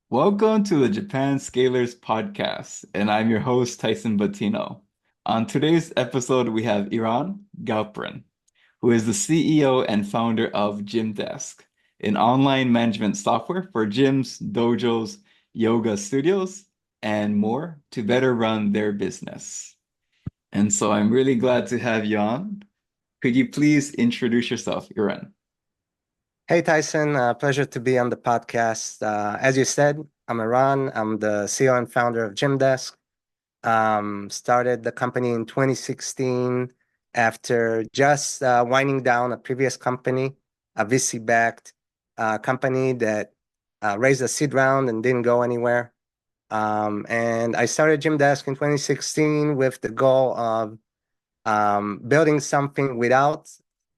Welcome to the Japan Scalers podcast, and I'm your host, Tyson Batino. On today's episode, we have Eran Galperin, who is the CEO and founder of Gymdesk, an online management software for gyms, dojos, yoga studios, and more to better run their business. And so I'm really glad to have you on. Could you please introduce yourself, Eran? Hey Tyson, pleasure to be on the podcast. As you said, I'm Eran. I'm the CEO and founder of Gymdesk. Started the company in 2016 after just winding down a previous company, a VC-backed company that raised a seed round and didn't go anywhere. And I started Gymdesk in 2016 with the goal of building something without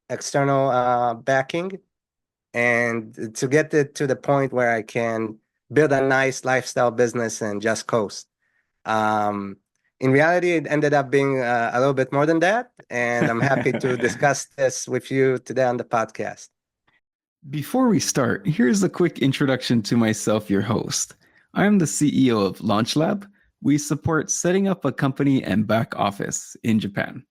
external backing and to get it to the point where I can build a nice lifestyle business and just coast. Um, in reality, it ended up being a little bit more than that, and I'm happy to discuss this with you today on the podcast. Before we start, here's a quick introduction to myself, your host. I'm the CEO of LaunchLab. We support setting up a company and back office in Japan.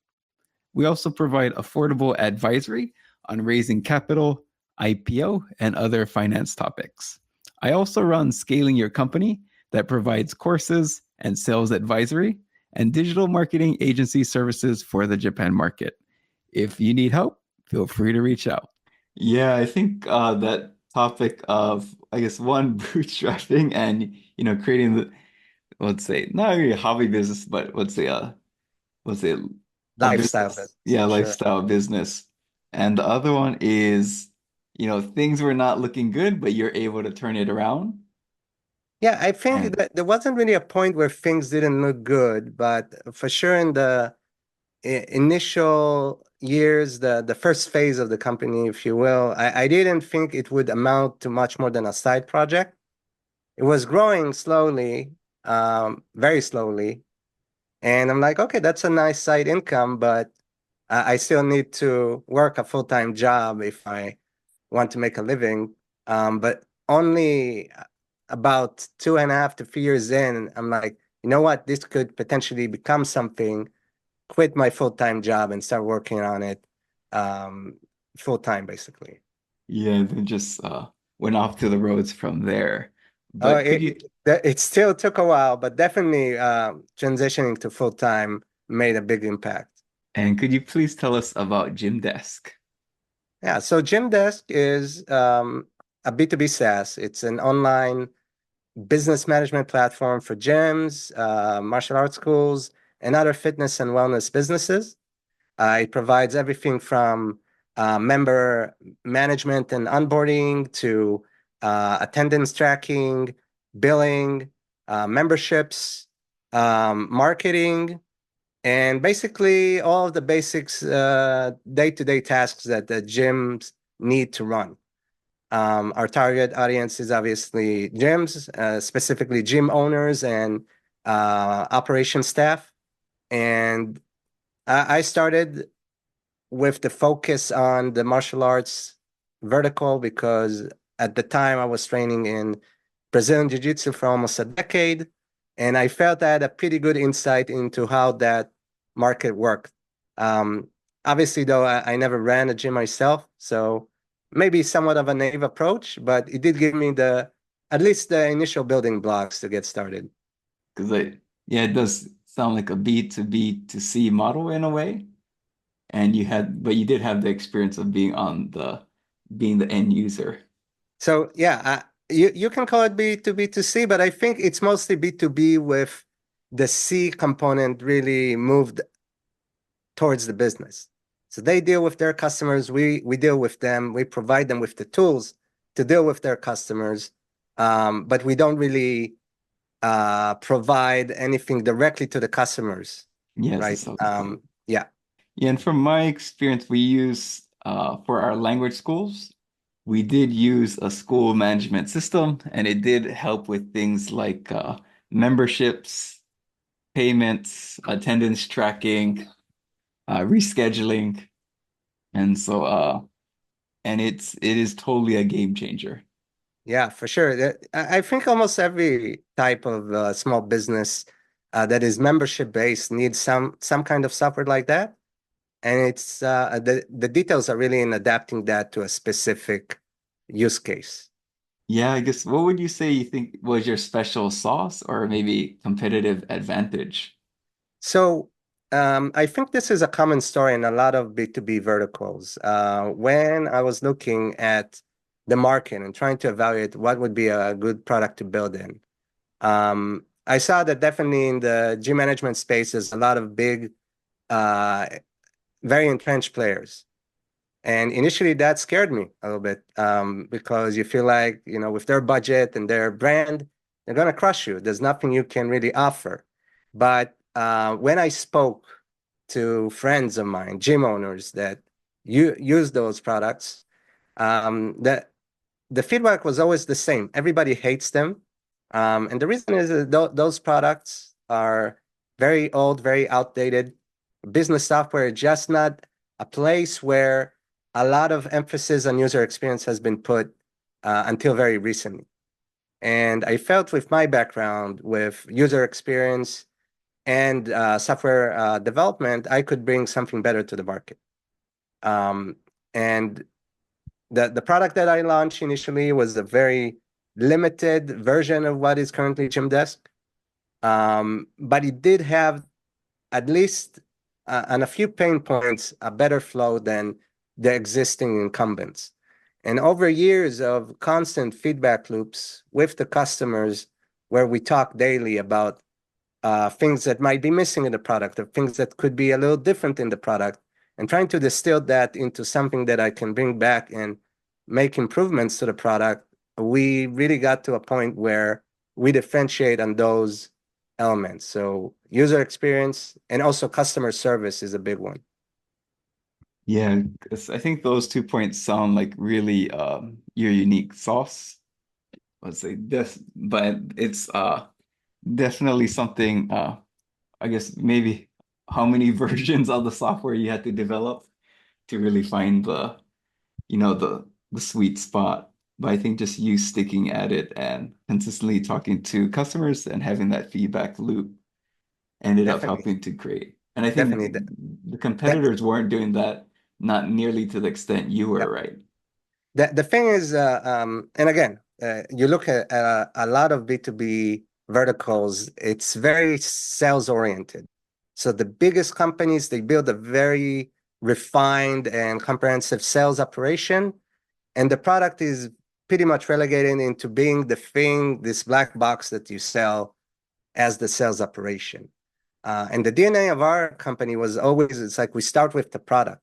We also provide affordable advisory on raising capital, IPO, and other finance topics. I also run Scaling Your Company that provides courses and sales advisory and digital marketing agency services for the Japan market. If you need help, feel free to reach out. Yeah, I think that topic of, I guess, one, bootstrapping and, creating the, let's say, not really a hobby business, but let's say a Lifestyle business, business, yeah, sure. lifestyle business. And the other one is, things were not looking good, but you're able to turn it around. Yeah, I think And that there wasn't really a point where things didn't look good, but for sure in the initial years, the first phase of the company, if you will, I didn't think it would amount to much more than a side project. It was growing slowly, very slowly. And I'm like, okay, that's a nice side income, but I still need to work a full-time job if I want to make a living. But only about 2.5 to 3 years in, I'm like, you know what? This could potentially become something. Quit my full-time job and start working on it um, full-time, basically. yeah, then just went off to the roads from there. Oh, But could you, it still took a while, but definitely transitioning to full-time made a big impact. and could you please tell us about Gymdesk? Yeah, so Gymdesk is a B2B SaaS. It's an online business management platform for gyms, martial arts schools, and other fitness and wellness businesses. It provides everything from member management and onboarding to attendance tracking, billing, memberships, marketing, and basically all of the basics, day-to-day tasks that the gyms need to run. Our target audience is obviously gyms, specifically gym owners and operation staff. And I started with the focus on the martial arts vertical because at the time I was training in Brazilian Jiu-Jitsu for almost a decade, and I felt I had a pretty good insight into how that market worked. Um, Obviously, though, I never ran a gym myself, so maybe somewhat of a naive approach, but it did give me the at least the initial building blocks to get started. Because yeah, it does sound like a B to B to C model in a way. And but you did have the experience of being the end user. So yeah, you can call it B2B to C, but I think it's mostly B2B with the C component really moved towards the business. So they deal with their customers, we deal with them, we provide them with the tools to deal with their customers, but we don't really provide anything directly to the customers, Yes, right? it's okay. Yeah. Yeah, and from my experience, we use for our language schools, we did use a school management system, and it did help with things like memberships, payments, attendance tracking, rescheduling, and so and it is totally a game changer. Yeah, for sure. I think almost every type of small business that is membership based needs some kind of software like that. And it's the details are really in adapting that to a specific use case. Yeah, I guess what would you say you think was your special sauce or maybe competitive advantage? So I think this is a common story in a lot of B2B verticals. When I was looking at the market and trying to evaluate what would be a good product to build in, I saw that definitely in the gym management space, there's a lot of big, uh, very entrenched players. And initially, that scared me a little bit because you feel like, with their budget and their brand, they're going to crush you. There's nothing you can really offer. But when I spoke to friends of mine, gym owners that use those products, that the feedback was always the same. Everybody hates them. And the reason is that those products are very old, very outdated. Business software, just not a place where a lot of emphasis on user experience has been put until very recently. And I felt with my background with user experience and software development, I could bring something better to the market. Um, and the product that I launched initially was a very limited version of what is currently Gymdesk. But it did have at least on a few pain points a better flow than the existing incumbents. And over years of constant feedback loops with the customers, where we talk daily about things that might be missing in the product or things that could be a little different in the product, and trying to distill that into something that I can bring back and make improvements to the product, we really got to a point where we differentiate on those elements. So user experience and also customer service is a big one. Yeah, 'cause I think those 2 points sound like really your unique sauce. Let's say this, but it's definitely something I guess maybe how many versions of the software you had to develop to really find the sweet spot. But I think just you sticking at it and consistently talking to customers and having that feedback loop ended up Definitely, helping to create. And I think definitely. the That, competitors weren't doing that, not nearly to the extent you were, yep. right? The thing is, and again, you look at a lot of B2B verticals, it's very sales oriented. So the biggest companies, they build a very refined and comprehensive sales operation, and the product is pretty much relegated into being the thing, this black box that you sell as the sales operation. And the DNA of our company was always, it's like we start with the product.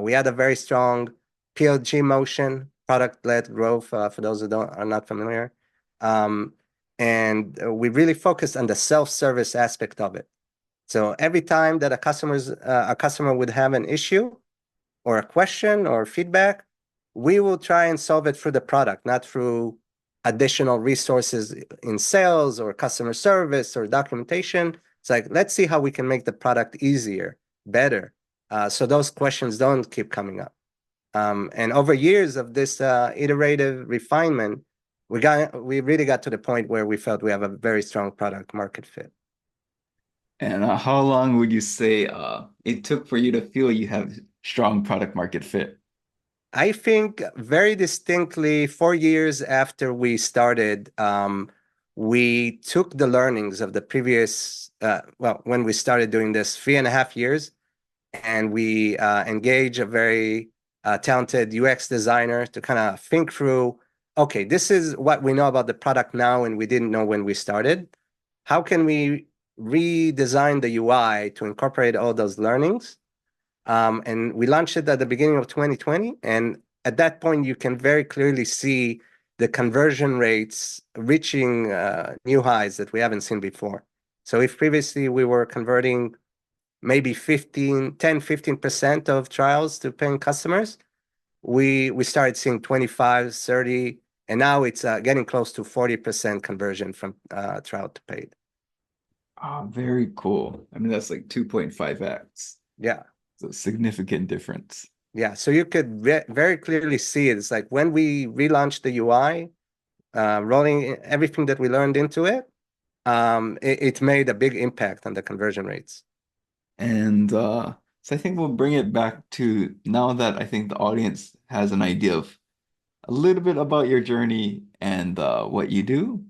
We had a very strong PLG motion, product-led growth, for those who are not familiar. Um, and we really focused on the self-service aspect of it. So every time that a customer would have an issue or a question or feedback, we will try and solve it through the product, not through additional resources in sales or customer service or documentation. It's like, let's see how we can make the product easier, better, so those questions don't keep coming up. And over years of this iterative refinement, we really got to the point where we felt we have a very strong product market fit. And how long would you say it took for you to feel you have strong product market fit? I think very distinctly 4 years after we started, we took the learnings of the previous, well, when we started doing this 3.5 years, and we engage a very talented UX designer to kind of think through, okay, this is what we know about the product now and we didn't know when we started. How can we redesign the UI to incorporate all those learnings? And we launched it at the beginning of 2020. And at that point, you can very clearly see the conversion rates reaching new highs that we haven't seen before. So if previously we were converting maybe 15% of trials to paying customers, we started seeing 25, 30, and now it's getting close to 40% conversion from trial to paid. Ah, very cool. I mean, that's like 2.5x. Yeah. So significant difference. Yeah, so you could very clearly see it. It's like when we relaunched the UI, rolling everything that we learned into it, it made a big impact on the conversion rates. And so I think we'll bring it back to now that I think the audience has an idea of a little bit about your journey and what you do.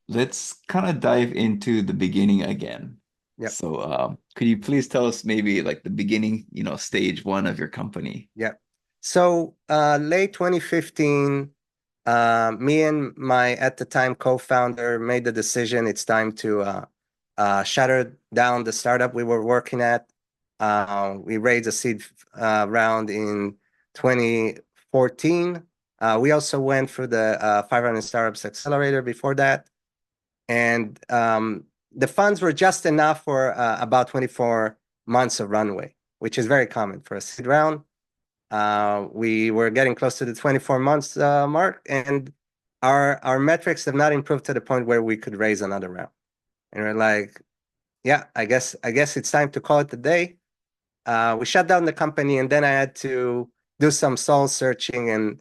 Let's kind of dive into the beginning again. Yep. So, could you please tell us maybe like the beginning, stage one of your company? Yep. So late 2015, me and my at the time co-founder made the decision it's time to shutter down the startup we were working at. We raised a seed round in 2014. We also went through the 500 Startups Accelerator before that. And the funds were just enough for about 24 months of runway, which is very common for a seed round. We were getting close to the 24 months mark, and our metrics have not improved to the point where we could raise another round. And we're like, yeah, I guess it's time to call it a day. We shut down the company, and then I had to do some soul searching and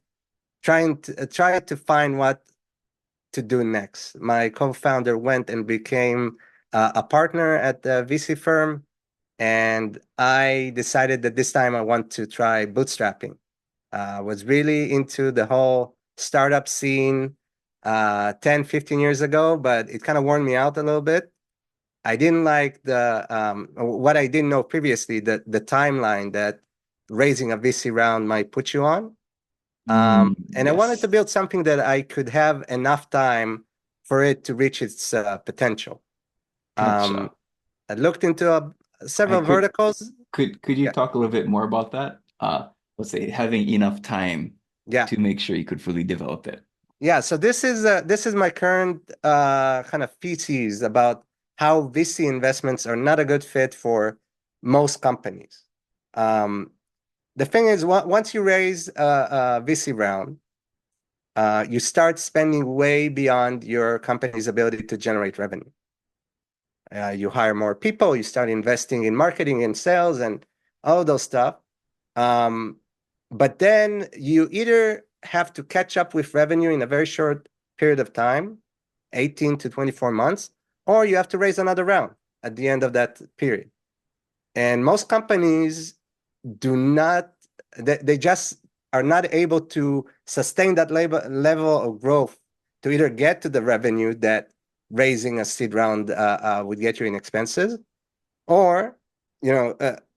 try to find what to do next. My co-founder went and became a partner at the VC firm, and I decided that this time I want to try bootstrapping. Was really into the whole startup scene 10, 15 years ago, but it kind of worn me out a little bit. I didn't like what I didn't know previously, the timeline that raising a VC round might put you on. And I wanted to Yes. build something that I could have enough time for it to reach its potential. Um, Gotcha. I looked into I several could verticals. could you Yeah, talk a little bit more about that? Let's say having enough time yeah, to make sure you could fully develop it. yeah. So this is my current kind of thesis about how VC investments are not a good fit for most companies. Um, the thing is, once you raise a VC round, you start spending way beyond your company's ability to generate revenue. You hire more people, you start investing in marketing and sales and all those stuff. Um, but then you either have to catch up with revenue in a very short period of time, 18 to 24 months, or you have to raise another round at the end of that period. And most companies do not, they just are not able to sustain that level of growth to either get to the revenue that raising a seed round would get you in expenses, or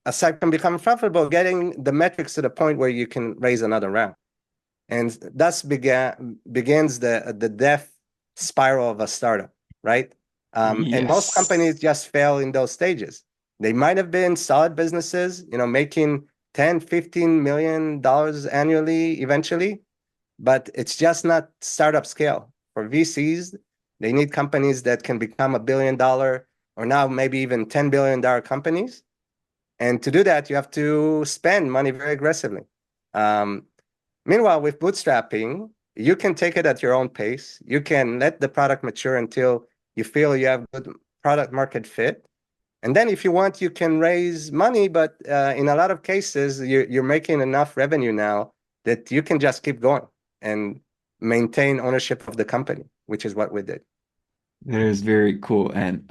aside from becoming profitable, getting the metrics to the point where you can raise another round. And thus begins the death spiral of a startup, right? And most Yes. companies just fail in those stages. They might have been solid businesses, making 10, $15 million annually eventually, but it's just not startup scale. For VCs, they need companies that can become $1 billion or now maybe even $10 billion companies. And to do that, you have to spend money very aggressively. Um, Meanwhile, with bootstrapping, you can take it at your own pace. You can let the product mature until you feel you have good product market fit. And then if you want, you can raise money, but in a lot of cases, you're making enough revenue now that you can just keep going and maintain ownership of the company, which is what we did. That is very cool. And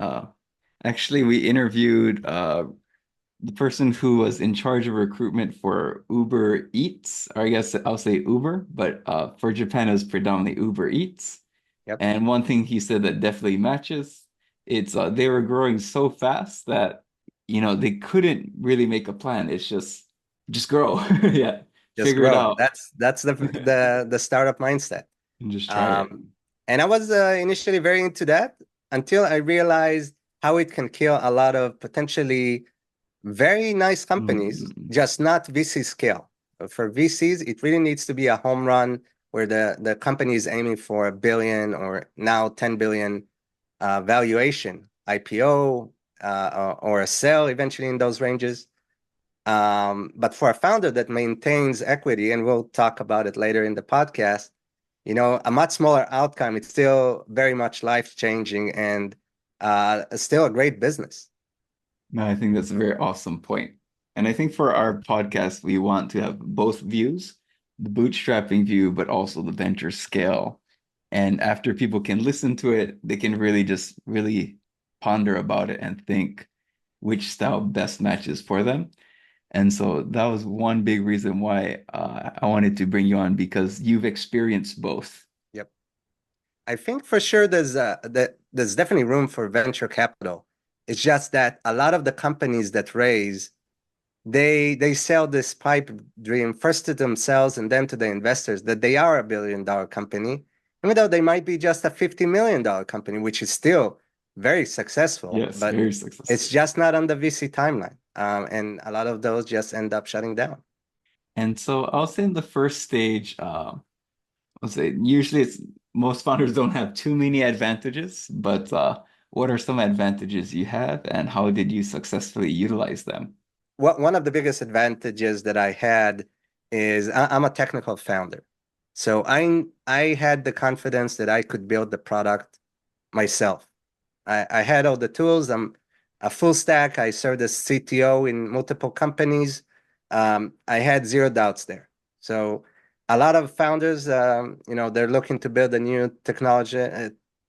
actually, we interviewed the person who was in charge of recruitment for Uber Eats, or I guess I'll say Uber, but for Japan, it was predominantly Uber Eats. Yep, And one thing he said that definitely matches, it's they were growing so fast that they couldn't really make a plan. It's just grow. Yeah, just figure it grow. out That's the startup mindset. and just try it. Um, and I was initially very into that until I realized how it can kill a lot of potentially very nice companies, Mm, just not VC scale. For VCs, it really needs to be a home run where the company is aiming for a billion or now 10 billion valuation, IPO, or a sale eventually in those ranges. But for a founder that maintains equity, and we'll talk about it later in the podcast, a much smaller outcome, it's still very much life-changing and still a great business. no, I think that's a very awesome point. And I think for our podcast, we want to have both views, the bootstrapping view, but also the venture scale. And after people can listen to it, they can really just really ponder about it and think which style best matches for them. And so that was one big reason why I wanted to bring you on because you've experienced both. Yep. I think for sure there's definitely room for venture capital. It's just that a lot of the companies that raise, they sell this pipe dream first to themselves and then to the investors that they are $1 billion company, even though they might be just a $50 million company, which is still very successful, Yes, but very it's successful. just not on the VC timeline. And a lot of those just end up shutting down. And so I'll say in the first stage, I'll say usually it's most founders don't have too many advantages, but what are some advantages you have and how did you successfully utilize them? One of the biggest advantages that I had is I'm a technical founder. So I had the confidence that I could build the product myself. I had all the tools. I'm a full stack. I served as CTO in multiple companies. I had zero doubts there. So a lot of founders, they're looking to build a new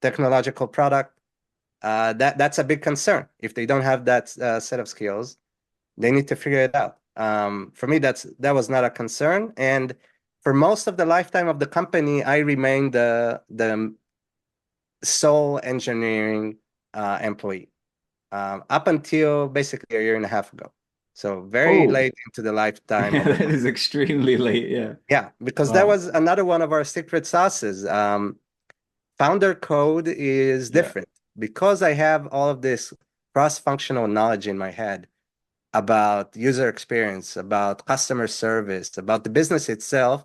technological product. That's a big concern. If they don't have that set of skills, they need to figure it out. For me, that was not a concern. And for most of the lifetime of the company, I remained the sole engineering employee up until basically a year and a half ago. So very Oh, late into the lifetime yeah, of the that company. is extremely late. Yeah. Yeah, because that Wow. was another one of our secret sauces. Founder code is Yeah. different because I have all of this cross-functional knowledge in my head about user experience, about customer service, about the business itself.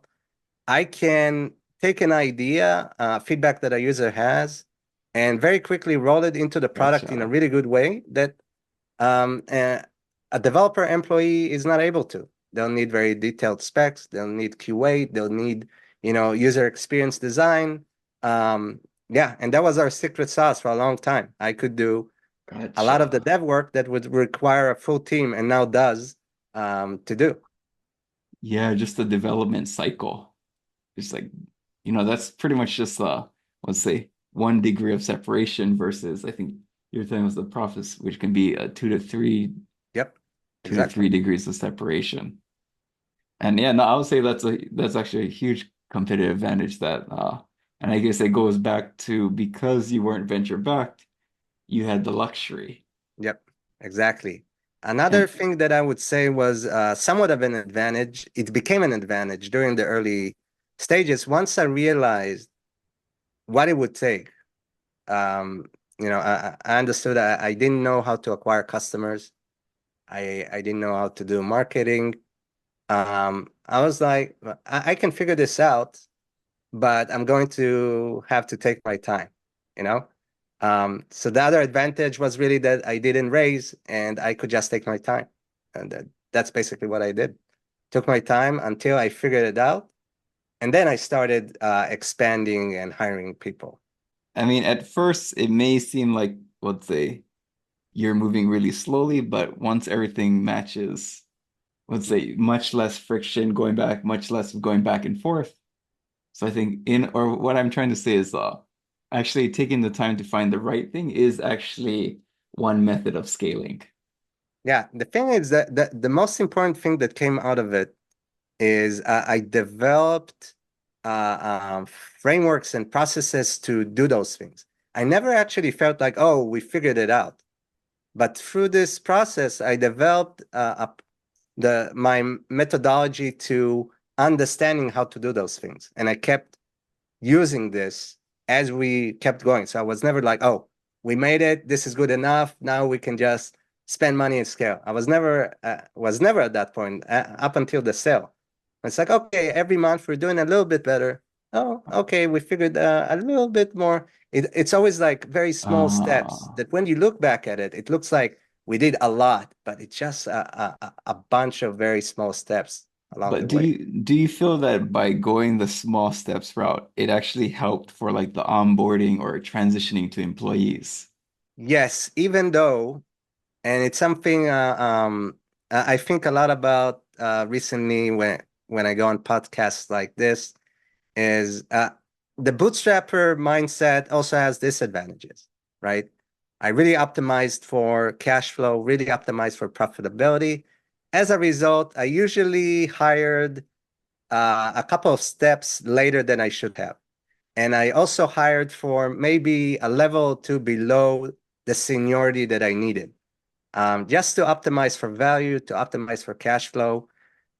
I can take an idea, feedback that a user has, and very quickly roll it into the product in a Gotcha. really good way that um, a, a developer employee is not able to. They'll need very detailed specs. They'll need QA. They'll need, user experience design. Yeah, and that was our secret sauce for a long time. I could do a lot of the Gotcha. dev work that would require a full team and now does to do. Yeah, just the development cycle. It's like, that's pretty much just let's say 1 degree of separation versus I think your thing was the process, which can be a Yep, two to exactly. three degrees of separation. And yeah, no, I would say that's actually a huge competitive advantage that and I guess it goes back to because you weren't venture backed, you had the luxury. Yep, exactly. Another And thing that I would say was somewhat of an advantage. It became an advantage during the early stages. Once I realized what it would take, um, I understood I didn't know how to acquire customers. I didn't know how to do marketing. I was like, I can figure this out, but I'm going to have to take my time, you know? So the other advantage was really that I didn't raise and I could just take my time. And that's basically what I did. Took my time until I figured it out. And then I started expanding and hiring people. I mean, at first it may seem like, let's say, you're moving really slowly, but once everything matches, let's say much less friction going back, much less going back and forth. So I think or what I'm trying to say is actually taking the time to find the right thing is actually one method of scaling. Yeah, the thing is that the most important thing that came out of it is I developed frameworks and processes to do those things. I never actually felt like, oh, we figured it out. But through this process, I developed my methodology to understanding how to do those things. And I kept using this as we kept going. So I was never like, oh, we made it. This is good enough. Now we can just spend money and scale. I was never at that point up until the sale. It's like, okay, every month we're doing a little bit better. Oh, okay, we figured a little bit more. It's always like very small steps Uh, that when you look back at it, it looks like we did a lot, but it's just a bunch of very small steps along but the do way. you feel that by going the small steps route, it actually helped for like the onboarding or transitioning to employees? Yes, even though, and it's something I think a lot about recently when I go on podcasts like this is the bootstrapper mindset also has disadvantages, right? I really optimized for cash flow, really optimized for profitability. As a result, I usually hired a couple of steps later than I should have. And I also hired for maybe a level or two below the seniority that I needed, just to optimize for value, to optimize for cash flow.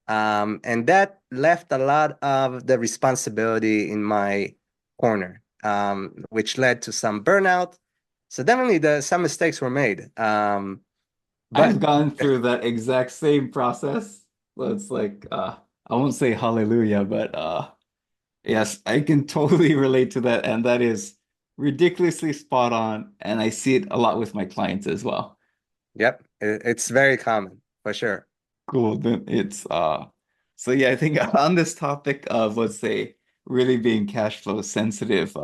And that left a lot of the responsibility in my corner, which led to some burnout. So definitely some mistakes were made. I've But gone through that exact same process. So it's like I won't say hallelujah, but yes, I can totally relate to that, and that is ridiculously spot on, and I see it a lot with my clients as well. yep, it's very common for sure. Cool. Then it's so yeah, I think on this topic of, let's say, really being cash flow sensitive,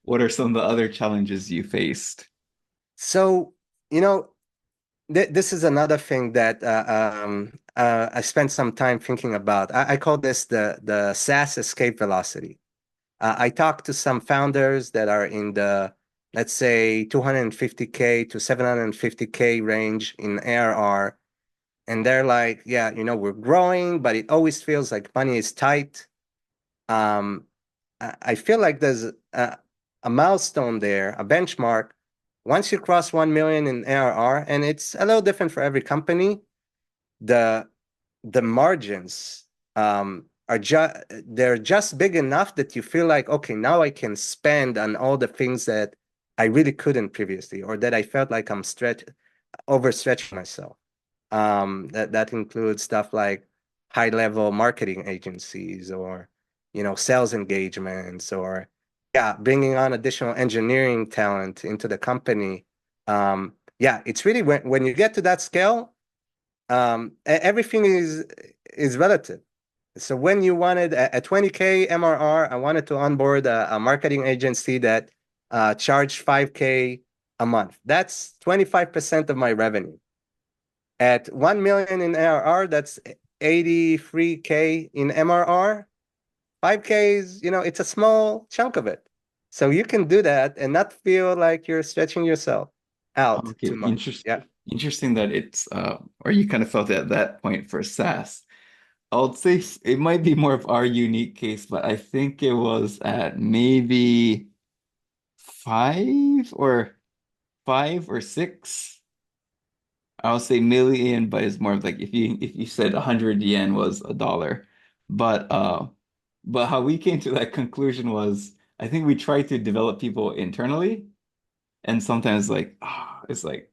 what are some of the other challenges you faced? So, you know, this is another thing that I spent some time thinking about. I call this the SaaS escape velocity. I talked to some founders that are in the, let's say, 250K to 750K range in ARR. And they're like, yeah, we're growing, but it always feels like money is tight. Um, I feel like there's a milestone there, a benchmark. Once you cross 1 million in ARR, and it's a little different for every company, the the margins are they're just big enough that you feel like, okay, now I can spend on all the things that I really couldn't previously, or that I felt like I'm overstretching myself. That includes stuff like high level marketing agencies, or sales engagements, or yeah, bringing on additional engineering talent into the company. Yeah, it's really when you get to that scale, everything is relative. So when you wanted a 20K MRR, I wanted to onboard a marketing agency that charged 5K a month. That's 25% of my revenue. At 1 million in ARR, that's 83K in MRR. 5K is, it's a small chunk of it. So you can do that and not feel like you're stretching yourself out Okay, too much. Yeah. interesting that it's or you kind of felt it at that point for SaaS. I would say it might be more of our unique case, but I think it was at maybe five or five or six. I'll say million, but it's more of like if you said 100 yen was a dollar. But how we came to that conclusion was I think we tried to develop people internally, and sometimes like it's like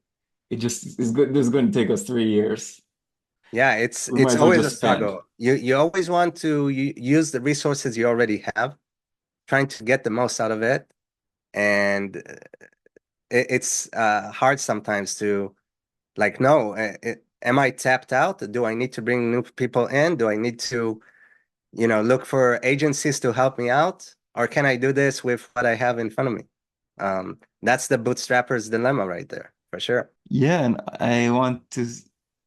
it just is good. This is going to take us 3 years. Yeah, it's We might it's as well always a just spend. struggle. You always want to use the resources you already have, trying to get the most out of it, and it's hard sometimes to like, no, am I tapped out? Do I need to bring new people in? Do I need to, look for agencies to help me out, or can I do this with what I have in front of me? That's the bootstrapper's dilemma right there, for sure. Yeah, and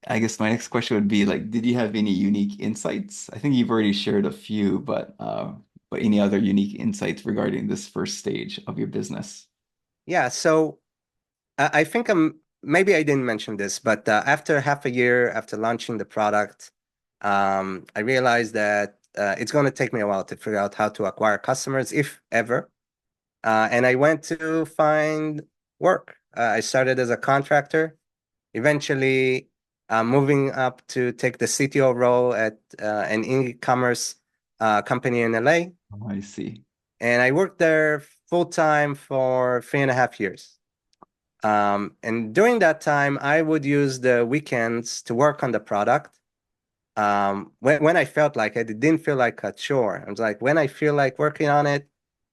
I guess my next question would be like, did you have any unique insights? I think you've already shared a few, but any other unique insights regarding this first stage of your business? Yeah, so I think maybe I didn't mention this, but after half a year after launching the product, I realized that it's going to take me a while to figure out how to acquire customers, if ever. And I went to find work. I started as a contractor, eventually moving up to take the CTO role at an e-commerce company in LA. Oh, I see. And I worked there full time for 3.5 years. And during that time, I would use the weekends to work on the product. When I felt like it didn't feel like a chore. I was like, when I feel like working on it,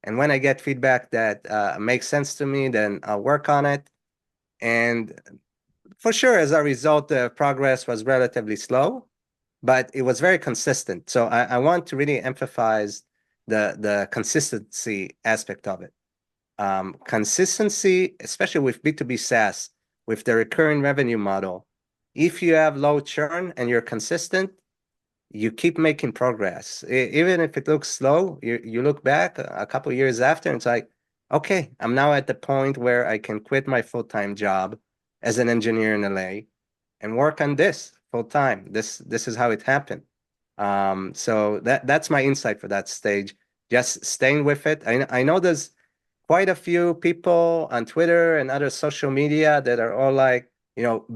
and when I get feedback that makes sense to me, then I'll work on it. And for sure, as a result, the progress was relatively slow, but it was very consistent. So I want to really emphasize the consistency aspect of it. Consistency, especially with B2B SaaS, with the recurring revenue model. If you have low churn and you're consistent, you keep making progress. Even if it looks slow, you look back a couple years after and it's like, okay, I'm now at the point where I can quit my full-time job as an engineer in LA and work on this full-time. This is how it happened. So that's my insight for that stage. Just staying with it. I know there's quite a few people on Twitter and other social media that are all like,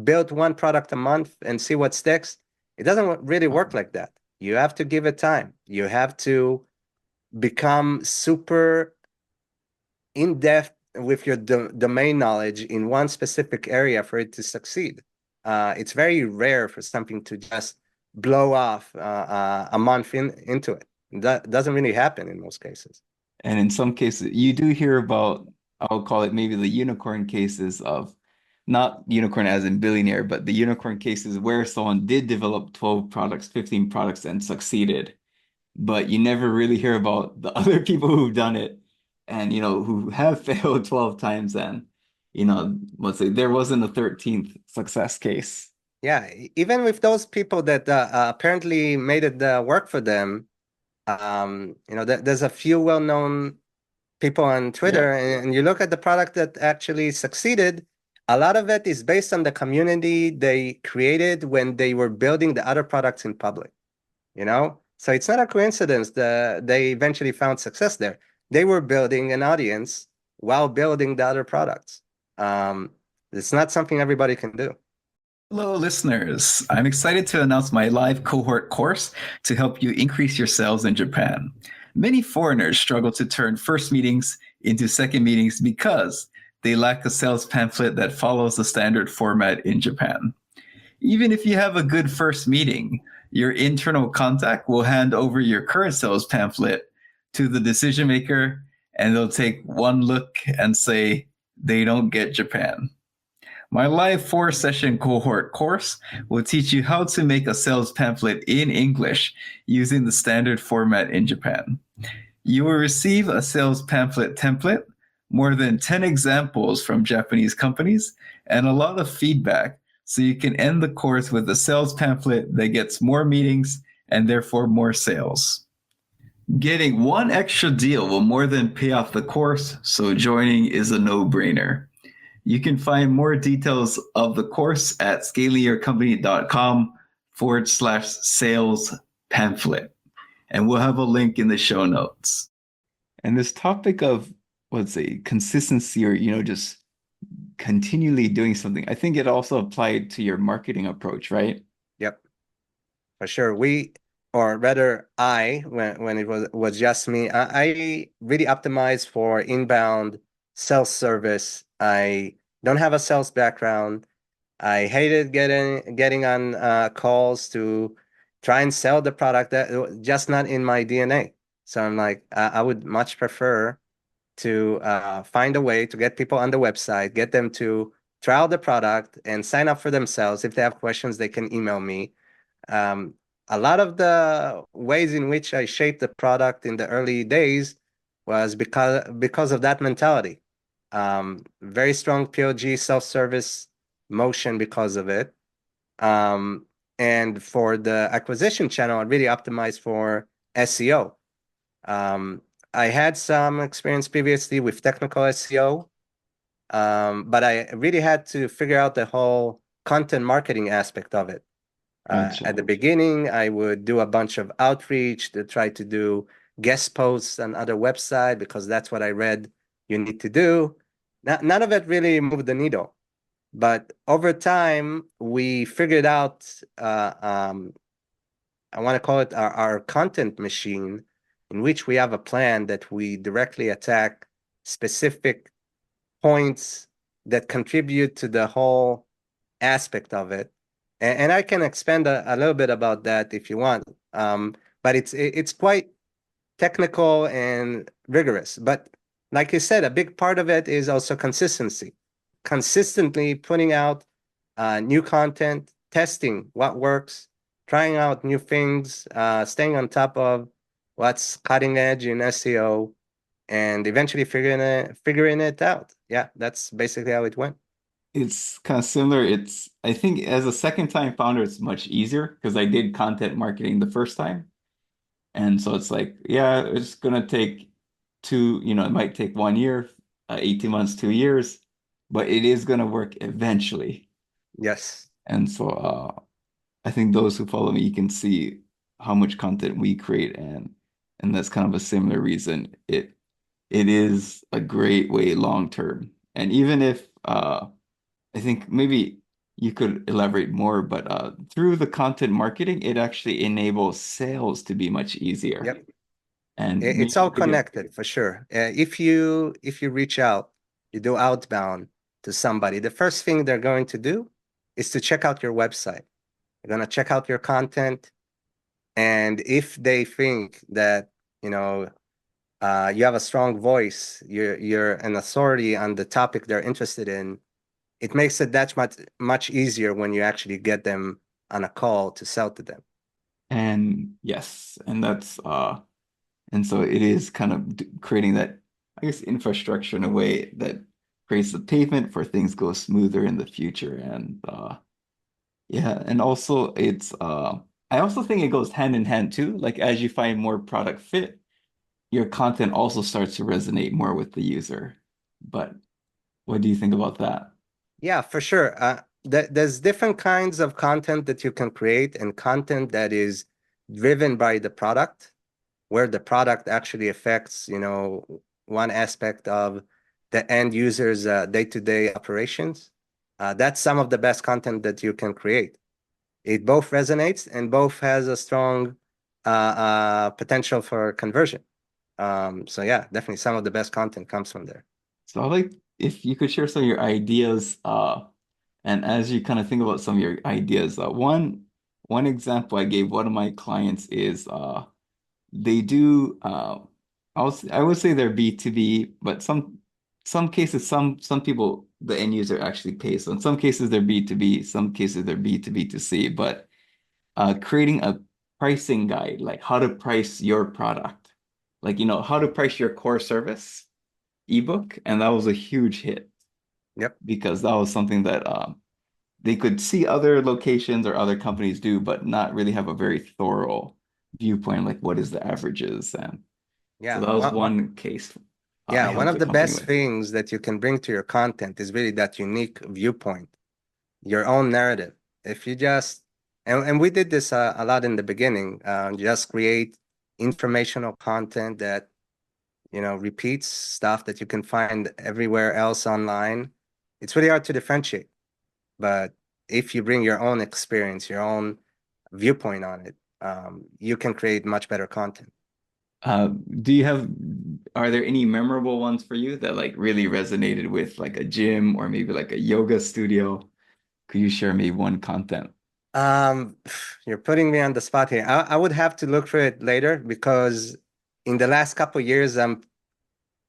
build one product a month and see what sticks. It doesn't really work like that. You have to give it time. You have to become super in-depth with your domain knowledge in one specific area for it to succeed. It's very rare for something to just blow off a month into it. That doesn't really happen in most cases. And in some cases, you do hear about, I'll call it maybe the unicorn cases of not unicorn as in billionaire, but the unicorn cases where someone did develop 12 products, 15 products and succeeded. But you never really hear about the other people who've done it and, who have failed 12 times and, let's say there wasn't a 13th success case. Yeah, even with those people that apparently made it work for them, there's a few well-known people on Yeah. Twitter, and you look at the product that actually succeeded, a lot of it is based on the community they created when they were building the other products in public, So it's not a coincidence that they eventually found success there. They were building an audience while building the other products. It's not something everybody can do. Hello, listeners. I'm excited to announce my live cohort course to help you increase your sales in Japan. Many foreigners struggle to turn first meetings into second meetings because they lack a sales pamphlet that follows the standard format in Japan. Even if you have a good first meeting, your internal contact will hand over your current sales pamphlet to the decision maker, and they'll take one look and say, they don't get Japan. My live 4-session cohort course will teach you how to make a sales pamphlet in English using the standard format in Japan. You will receive a sales pamphlet template, more than 10 examples from Japanese companies, and a lot of feedback so you can end the course with a sales pamphlet that gets more meetings and therefore more sales. Getting one extra deal will more than pay off the course, so joining is a no-brainer. You can find more details of the course at scalingyourcompany.com/sales pamphlet. And we'll have a link in the show notes. And this topic of, let's say, consistency or, just continually doing something, I think it also applied to your marketing approach, right? Yep, for sure. Or rather, when it was just me, I really optimized for inbound self-service. I don't have a sales background. I hated getting on calls to try and sell the product. That just not in my DNA. So I'm like, I would much prefer to find a way to get people on the website, get them to trial the product and sign up for themselves. If they have questions, they can email me. Um, a lot of the ways in which I shaped the product in the early days was because of that mentality. Very strong POG self-service motion because of it. And for the acquisition channel, I really optimized for SEO. I had some experience previously with technical SEO, but I really had to figure out the whole content marketing aspect of it. At the beginning, I would do a bunch of outreach to try to do guest posts on other websites because that's what I read you need to do. None of it really moved the needle. But over time, we figured out, I want to call it our content machine, in which we have a plan that we directly attack specific points that contribute to the whole aspect of it. And I can expand a little bit about that if you want. But it's quite technical and rigorous. But like you said, a big part of it is also consistency. Consistently putting out new content, testing what works, trying out new things, staying on top of what's cutting edge in SEO, and eventually figuring it out. Yeah, that's basically how it went. It's kind of similar. I think as a second time founder, it's much easier because I did content marketing the first time. And so it's like, yeah, it's gonna take it might take 1 year, 18 months, 2 years, but it is gonna work eventually. Yes. And so I think those who follow me, you can see how much content we create, and that's kind of a similar reason. It is a great way long term. And even if I think maybe you could elaborate more, but through the content marketing, it actually enables sales to be much easier. Yep. And It's maybe all you could get, connected for sure. If you reach out, you do outbound to somebody, the first thing they're going to do is to check out your website. They're going to check out your content, and if they think that you know you have a strong voice, you're an authority on the topic they're interested in, it makes it that much easier when you actually get them on a call to sell to them. and yes, and and so it is kind of creating that, I guess, infrastructure in a way that creates the pavement for things go smoother in the future. And yeah, and also I also think it goes hand in hand too. Like as you find more product fit, your content also starts to resonate more with the user. But what do you think about that? Yeah, for sure. There's different kinds of content that you can create, and content that is driven by the product, where the product actually affects, one aspect of the end user's day-to-day operations. That's some of the best content that you can create. It both resonates and both has a strong potential for conversion. So yeah, definitely some of the best content comes from there. So I like if you could share some of your ideas, and as you kind of think about some of your ideas, one example I gave one of my clients is they do I would say they're B2B, but some cases some people the end user actually pays. So in some cases they're B2B, some cases they're B2B2C, but creating a pricing guide, like how to price your product, like how to price your core service ebook, and that was a huge hit Yep. because that was something that they could see other locations or other companies do, but not really have a very thorough viewpoint, like what is the averages. And so Yeah. that was one case I Yeah, one helped of the the company best with. things that you can bring to your content is really that unique viewpoint, your own narrative. If you just, and we did this a lot in the beginning, just create informational content that, repeats stuff that you can find everywhere else online. It's really hard to differentiate. But if you bring your own experience, your own viewpoint on it, you can create much better content. Uh, do you have, are there any memorable ones for you that like really resonated with like a gym or maybe like a yoga studio? Could you share maybe one content? Um, you're putting me on the spot here. I would have to look for it later because in the last couple of years, I'm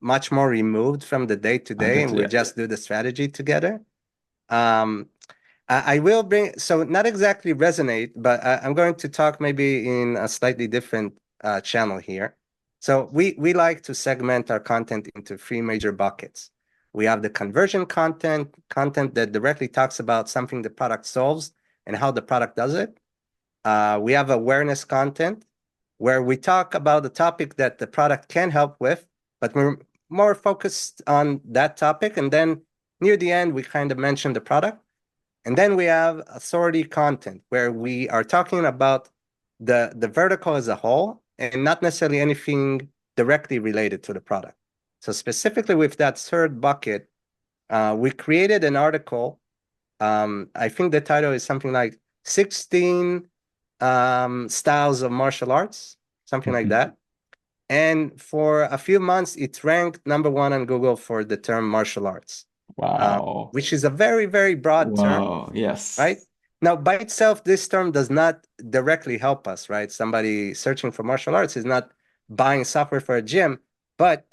much more removed from the day to I day, got and you. we just do the strategy together. Um, I will bring, so not exactly resonate, but I'm going to talk maybe in a slightly different channel here. So we like to segment our content into three major buckets. We have the conversion content, content that directly talks about something the product solves and how the product does it. We have awareness content where we talk about the topic that the product can help with, but we're more focused on that topic. And then near the end, we kind of mention the product. And then we have authority content where we are talking about the vertical as a whole and not necessarily anything directly related to the product. So specifically with that third bucket, we created an article. I think the title is something like 16 styles of martial arts, something like Mhm. that. And for a few months, it ranked number one on Google for the term martial arts, Wow. which is a very, very broad term, Wow. Yes. right? Now, by itself, this term does not directly help us, right? Somebody searching for martial arts is not buying software for a gym, but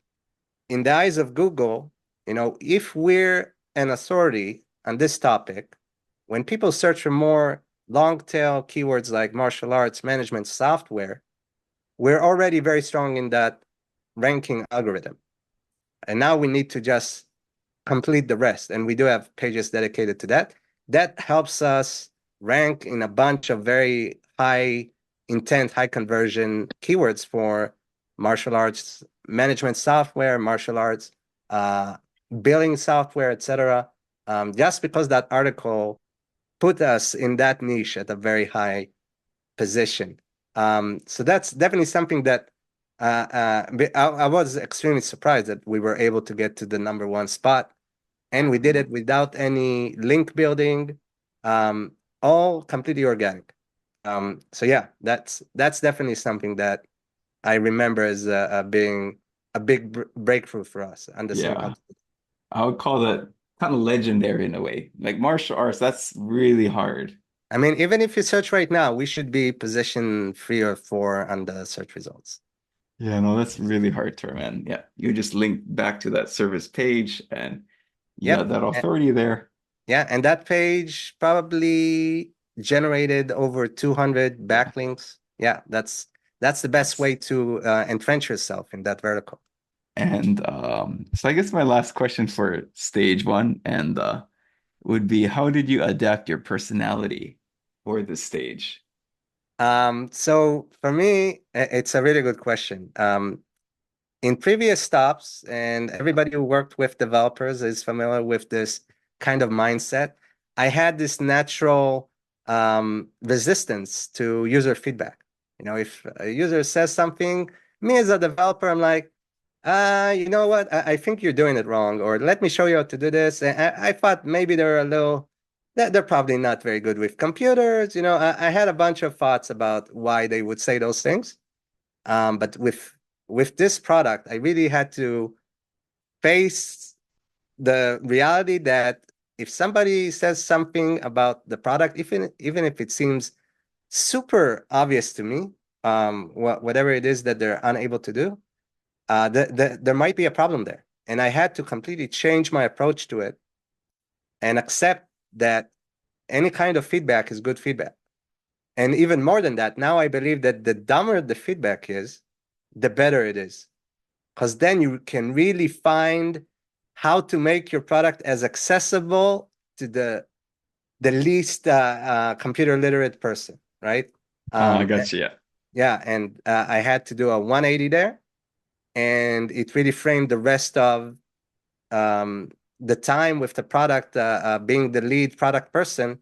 in the eyes of Google, if we're an authority on this topic, when people search for more long tail keywords like martial arts management software, we're already very strong in that ranking algorithm. And now we need to just complete the rest. And we do have pages dedicated to that. That helps us rank in a bunch of very high intent, high conversion keywords for martial arts management software, martial arts billing software, etc. Just because that article put us in that niche at a very high position. So that's definitely something that I was extremely surprised that we were able to get to the #1 spot, and we did it without any link building, all completely organic. So yeah, that's definitely something that I remember as being a big breakthrough for us. Understanding how Yeah. to do. I would call that kind of legendary in a way. Like martial arts, that's really hard. I mean, even if you search right now, we should be position 3 or 4 on the search results. Yeah, no, that's really hard to remember. Yeah, you just link back to that service page and you got Yep. that authority there. Yeah, and that page probably generated over 200 Yeah, backlinks. Yeah, that's the best that's way to entrench yourself in that vertical. and so I guess my last question for stage one and would be how did you adapt your personality for this stage? So for me, it's a really good question. In previous stops, and everybody who worked with developers is familiar with this kind of mindset. I had this natural resistance to user feedback. You know, if a user says something, me as a developer, I'm like, you know what? I think you're doing it wrong, or let me show you how to do this. And I thought maybe they're a little, they're probably not very good with computers. You know, I had a bunch of thoughts about why they would say those things. But with this product, I really had to face the reality that if somebody says something about the product, even if it seems super obvious to me, whatever it is that they're unable to do, there might be a problem there. And I had to completely change my approach to it and accept that any kind of feedback is good feedback. And even more than that, now I believe that the dumber the feedback is, the better it is. Because then you can really find how to make your product as accessible to the least computer literate person, right? I Um, got you. Yeah. yeah, and I had to do a 180 there, and it really framed the rest of the time with the product being the lead product person.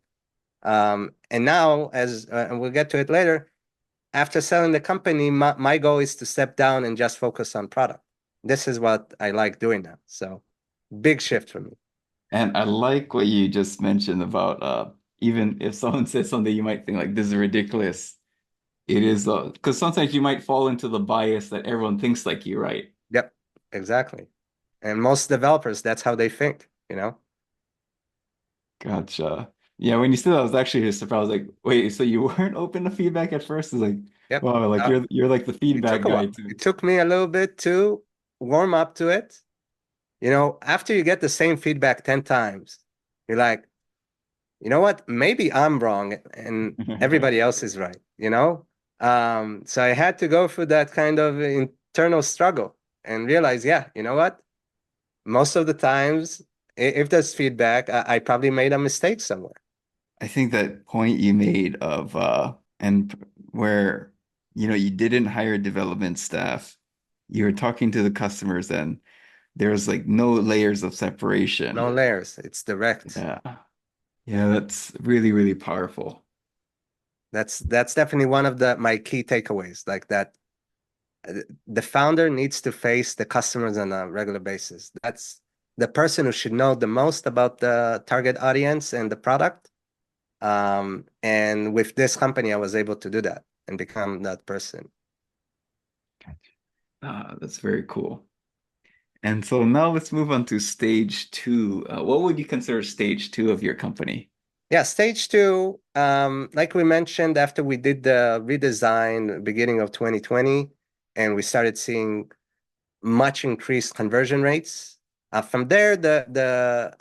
And now, and we'll get to it later, after selling the company, my goal is to step down and just focus on product. This is what I like doing now. So big shift for me. And I like what you just mentioned about even if someone says something you might think like this is ridiculous. It is because sometimes you might fall into the bias that everyone thinks like you, right? Yep, exactly. And most developers, that's how they think, you know? Gotcha. Yeah, when you said that, I was actually just surprised. Like, wait, so you weren't open to feedback at first? It's like, Yep. wow, like you're like the It took feedback a guy while. too. It took me a little bit to warm up to it. You know, after you get the same feedback 10 times, you're like, you know what? Maybe I'm wrong and everybody else is right, you know? So I had to go through that kind of internal struggle and realize, yeah, you know what? Most of the times, if there's feedback, I probably made a mistake somewhere. I think that point you made of where you didn't hire development staff, you were talking to the customers and there's like no layers of No separation. layers. It's direct. Yeah. Yeah, that's really, really powerful. That's definitely one of the my key takeaways. Like that, the founder needs to face the customers on a regular basis. That's the person who should know the most about the target audience and the product. And with this company, I was able to do that and become that person. That's very cool. And so now let's move on to stage two. What would you consider stage two of your company? Yeah, stage two, like we mentioned, after we did the redesign beginning of 2020, and we started seeing much increased conversion rates. From there, the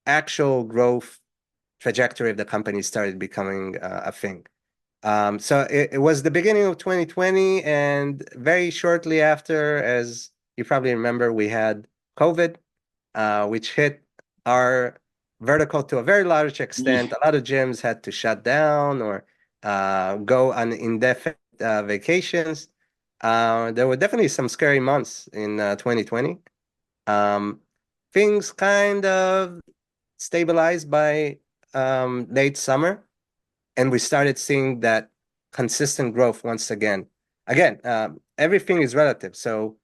actual growth trajectory of the company started becoming a thing. So it was the beginning of 2020, and very shortly after, as you probably remember, we had COVID. which hit our vertical to a very large extent. Yeah. A lot of gyms had to shut down or go on indefinite vacations. There were definitely some scary months in 2020. Um, Things kind of stabilized by late summer, and we started seeing that consistent growth once again. Again, everything is relative. So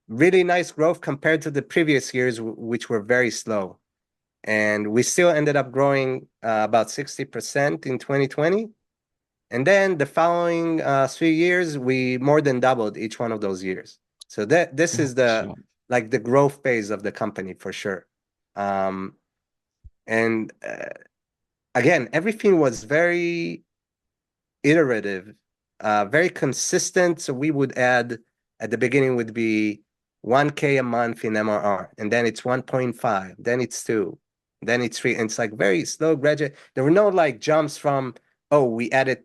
really nice growth compared to the previous years, which were very slow. And we still ended up growing about 60% in 2020. And then the following 3 years, we more than doubled each one of those years. So this is the Gotcha. like the growth phase of the company for sure. And again, everything was very iterative, very consistent. So we would add at the beginning would be 1K a month in MRR, and then it's 1.5, then it's 2, then it's 3. And it's like very slow, gradual. There were no like jumps from, oh, we added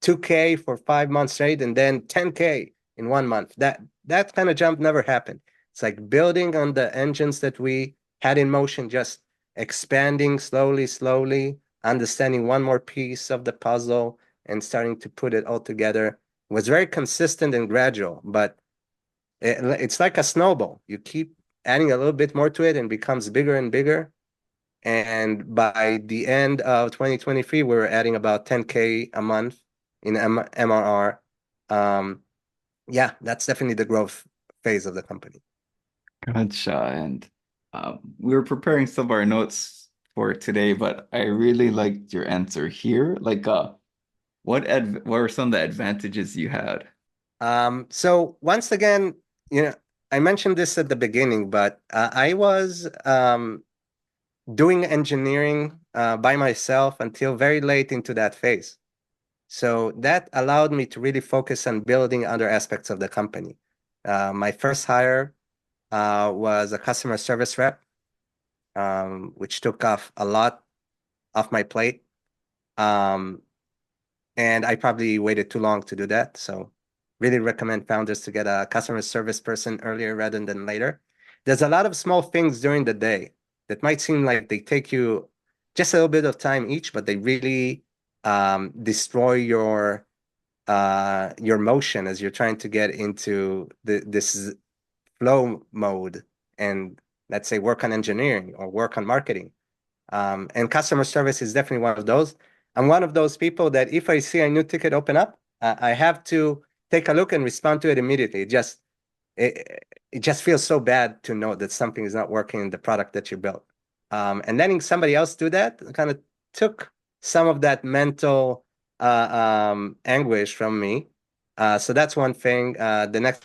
2K for 5 months straight and then 10K in 1 month. That kind of jump never happened. It's like building on the engines that we had in motion, just expanding slowly, slowly, understanding one more piece of the puzzle and starting to put it all together. It was very consistent and gradual, but it's like a snowball. You keep adding a little bit more to it and it becomes bigger and bigger. And by the end of 2023, we were adding about 10K a month in MRR. Yeah, that's definitely the growth phase of the company. Gotcha. And we were preparing some of our notes for today, but I really liked your answer here. Like, what were some of the advantages you had? So once again, I mentioned this at the beginning, but I was doing engineering by myself until very late into that phase. So that allowed me to really focus on building other aspects of the company. My first hire was a customer service rep, which took off a lot off my plate. Um, and I probably waited too long to do that. So really recommend founders to get a customer service person earlier rather than later. There's a lot of small things during the day that might seem like they take you just a little bit of time each, but they really destroy your motion as you're trying to get into this flow mode and let's say work on engineering or work on marketing. And customer service is definitely one of those. I'm one of those people that if I see a new ticket open up, I have to take a look and respond to it immediately. It just feels so bad to know that something is not working in the product that you built. And letting somebody else do that kind of took some of that mental anguish from me. So that's one thing. The next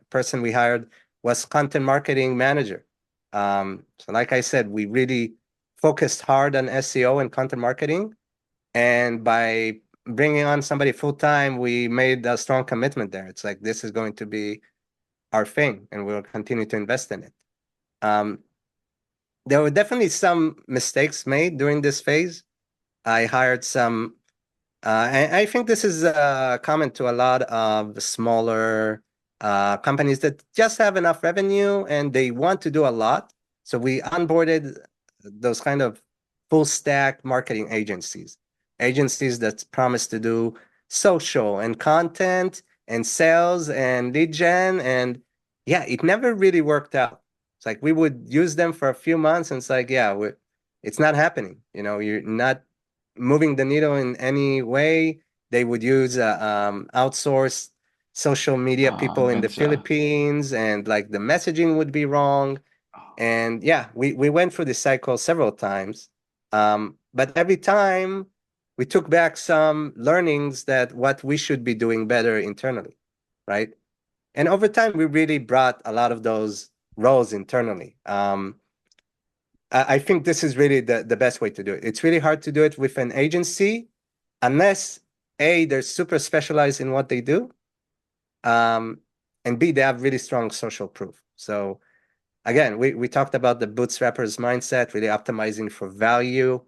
person we hired was content marketing manager. So like I said, we really focused hard on SEO and content marketing. And by bringing on somebody full time, we made a strong commitment there. It's like, this is going to be our thing, and we'll continue to invest in it. Um, there were definitely some mistakes made during this phase. I hired some, and I think this is common to a lot of smaller companies that just have enough revenue and they want to do a lot. So we onboarded those kind of full stack marketing agencies that promise to do social and content and sales and lead gen. And yeah, it never really worked out. It's like we would use them for a few months and it's like, yeah, it's not happening. You're not moving the needle in any way. They would use outsourced social media people in the Gotcha. Philippines, and like the messaging would be wrong. And yeah, we went through this cycle several times. But every time we took back some learnings that what we should be doing better internally, right? And over time, we really brought a lot of those roles internally. I think this is really the best way to do it. It's really hard to do it with an agency unless A, they're super specialized in what they do, and B, they have really strong social proof. So again, we talked about the bootstrappers mindset, really optimizing for value.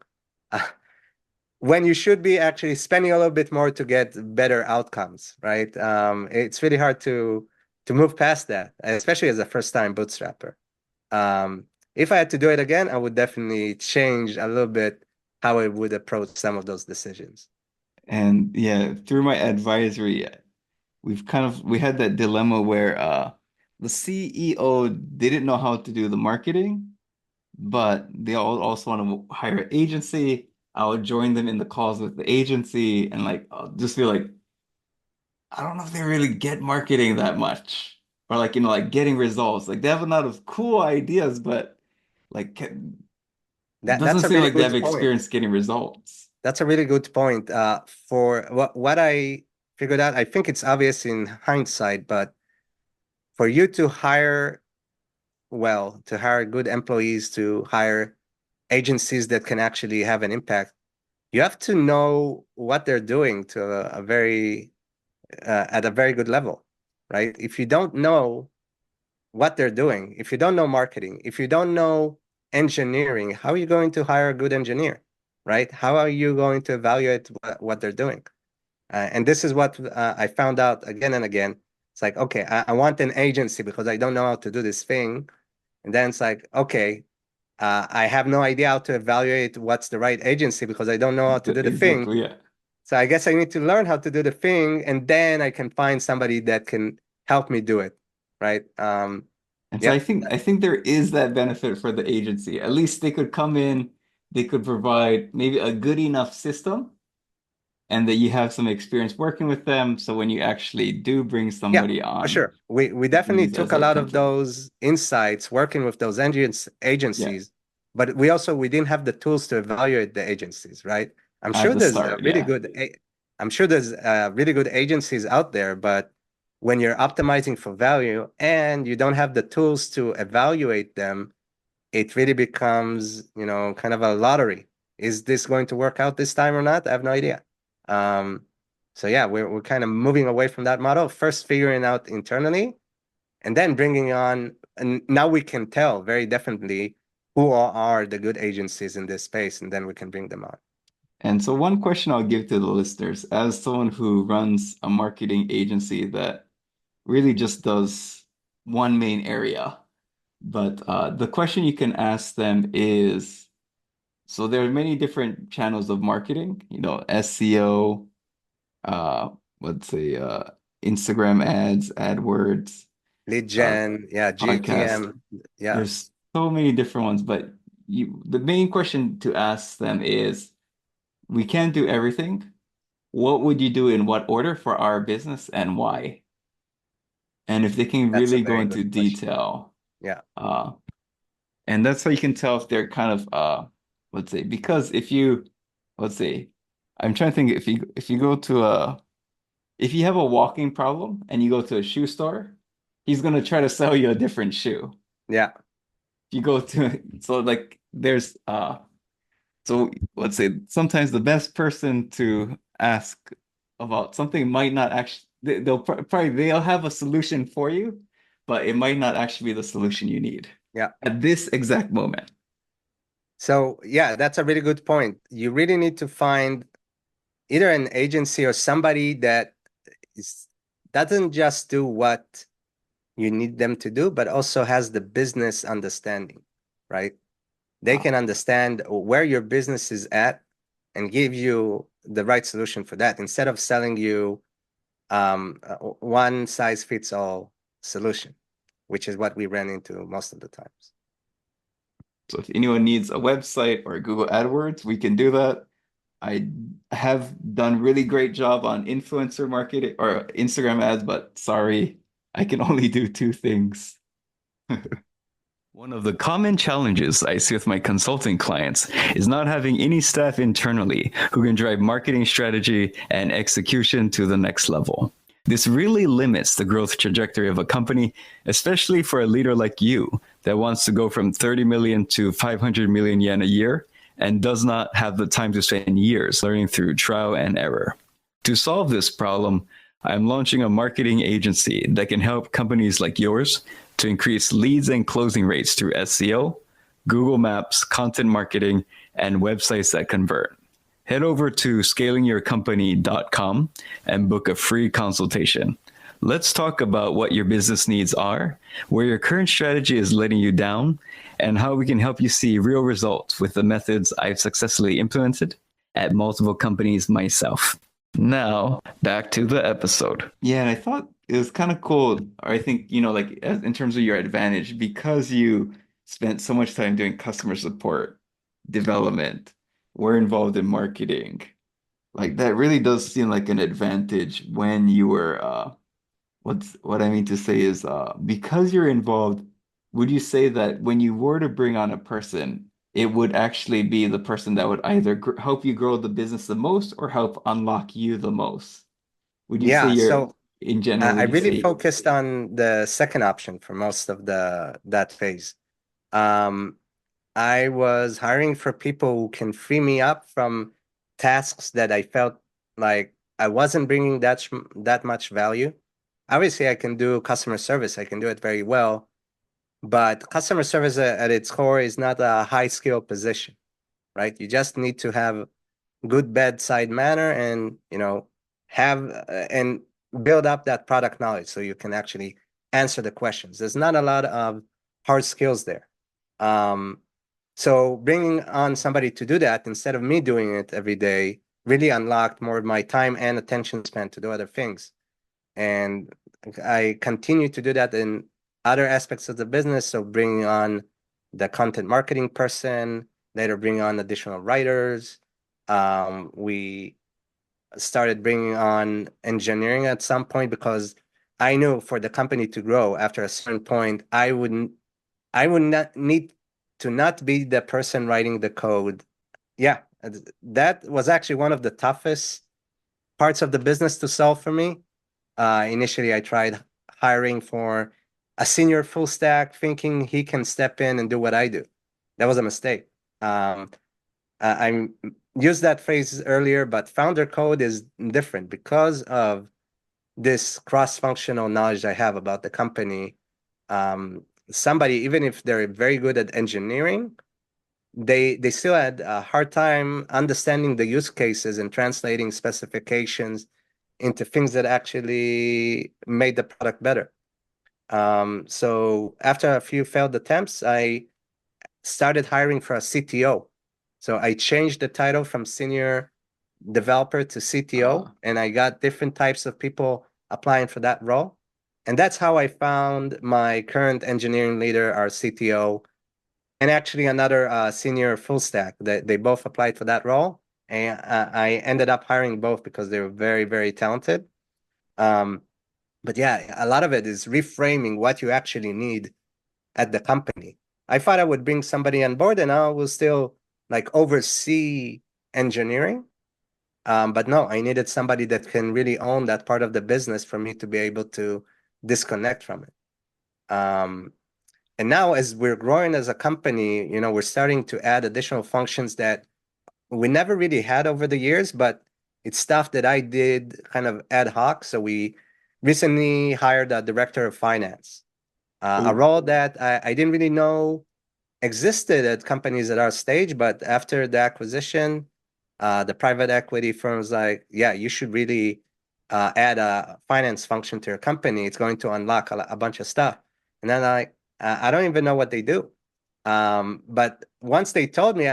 When you should be actually spending a little bit more to get better outcomes, right? It's really hard to move past that, especially as a first-time bootstrapper. if I had to do it again, I would definitely change a little bit how I would approach some of those decisions. And yeah, through my advisory, we had that dilemma where the CEO didn't know how to do the marketing, but they all also want to hire an agency. I would join them in the calls with the agency and like I'll just feel like I don't know if they really get marketing that much. Or like, like getting results. Like they have a lot of cool ideas, but like doesn't That's a seem really like they good have point. experience getting results. That's a really good point. For what I figured out, I think it's obvious in hindsight, but for you to hire well, to hire good employees, to hire agencies that can actually have an impact, you have to know what they're doing to a very at a very good level, right? If you don't know what they're doing, if you don't know marketing, if you don't know engineering, how are you going to hire a good engineer, right? How are you going to evaluate what they're doing? And this is what I found out again and again. It's like, okay, I want an agency because I don't know how to do this thing. And then it's like, okay, I have no idea how to evaluate what's the right agency because I don't know how to do the thing. Exactly, yeah. So I guess I need to learn how to do the thing, and then I can find somebody that can help me do it, right? And so Yeah, I think there is that benefit for the agency. At least they could come in, they could provide maybe a good enough system and that you have some experience working with them. So when you actually do bring yeah, somebody for on, sure. We you can definitely use it took as a a lot of template. those insights working with those Yeah, agencies, but we didn't have the tools to evaluate the agencies, right? I'm at sure the there's a start, really yeah. good I'm sure there's really good agencies out there, but when you're optimizing for value and you don't have the tools to evaluate them, it really becomes, kind of a lottery. Is this going to work out this time or not? I have no idea. Um, so yeah, we're kind of moving away from that model, first figuring out internally and then bringing on, and now we can tell very definitely who are the good agencies in this space, and then we can bring them on. And so one question I'll give to the listeners, as someone who runs a marketing agency that really just does one main area, but the question you can ask them is, so there are many different channels of marketing, SEO, uh, let's say Instagram ads, AdWords, Lead uh, gen, yeah, podcast. GTM, yeah, There's so many different ones, but the main question to ask them is, we can't do everything. What would you do in what order for our business and why? And if they can that's a really go very into good question. detail, Yeah, uh, and that's how you can tell if they're kind of let's say, because if you let's say, I'm trying to think, if you go to a if you have a walking problem and you go to a shoe store, he's gonna try to sell you a different shoe. yeah, If you go to so like there's so let's say sometimes the best person to ask about something might not actually they'll have a solution for you, but it might not actually be the solution you need yeah. at this exact moment. So yeah, that's a really good point. You really need to find either an agency or somebody that is doesn't just do what you need them to do, but also has the business understanding, right? They Uh, can understand where your business is at and give you the right solution for that instead of selling you one size fits all solution, which is what we ran into most of the times. so if anyone needs a website or Google AdWords, we can do that. I have done really great job on influencer marketing or Instagram ads, but sorry, I can only do two things. One of the common challenges I see with my consulting clients is not having any staff internally who can drive marketing strategy and execution to the next level. This really limits the growth trajectory of a company, especially for a leader like you that wants to go from 30 million to 500 million yen a year and does not have the time to spend years learning through trial and error. To solve this problem, I'm launching a marketing agency that can help companies like yours to increase leads and closing rates through SEO, Google Maps, content marketing, and websites that convert. Head over to scalingyourcompany.com and book a free consultation. let's talk about what your business needs are, where your current strategy is letting you down, and how we can help you see real results with the methods I've successfully implemented at multiple companies myself. Now, back to the episode. Yeah, and I thought it was kind of cool. I think, like in terms of your advantage, because you spent so much time doing customer support, development, we're involved in marketing. Like that really does seem like an advantage when you were what I mean to say is because you're involved, would you say that when you were to bring on a person, it would actually be the person that would either help you grow the business the most or help unlock you the most? Would you say Yeah, you're so in general, I would you really say focused on the second option for most of that phase. Um, I was hiring for people who can free me up from tasks that I felt like I wasn't bringing that much value. Obviously, I can do customer service. I can do it very well, but customer service at its core is not a high skill position, right? You just need to have good bedside manner and, have and build up that product knowledge so you can actually answer the questions. There's not a lot of hard skills there. Um, so bringing on somebody to do that instead of me doing it every day really unlocked more of my time and attention span to do other things. And I continue to do that in other aspects of the business. So bringing on the content marketing person, later bringing on additional writers. We started bringing on engineering at some point because I knew for the company to grow after a certain point, I would not need to not be the person writing the code. Yeah, that was actually one of the toughest parts of the business to solve for me. Initially, I tried hiring for a senior full stack, thinking he can step in and do what I do. That was a mistake. I used that phrase earlier, but founder code is different because of this cross-functional knowledge I have about the company. Somebody, even if they're very good at engineering, they still had a hard time understanding the use cases and translating specifications into things that actually made the product better. So after a few failed attempts, I started hiring for a CTO. So I changed the title from senior developer to CTO, and I got different types of people applying for that role. And that's how I found my current engineering leader, our CTO, and actually another senior full stack. They both applied for that role. And I ended up hiring both because they were very, very talented. Um, but yeah, a lot of it is reframing what you actually need at the company. I thought I would bring somebody on board and I will still like oversee engineering. But no, I needed somebody that can really own that part of the business for me to be able to disconnect from it. And now as we're growing as a company, we're starting to add additional functions that we never really had over the years, but it's stuff that I did kind of ad hoc. So we recently hired a director of finance, a role that I didn't really know existed at companies at our stage, but after the acquisition, the private equity firms like, yeah, you should really add a finance function to your company. It's going to unlock a bunch of stuff. And then I don't even know what they do. But once they told me,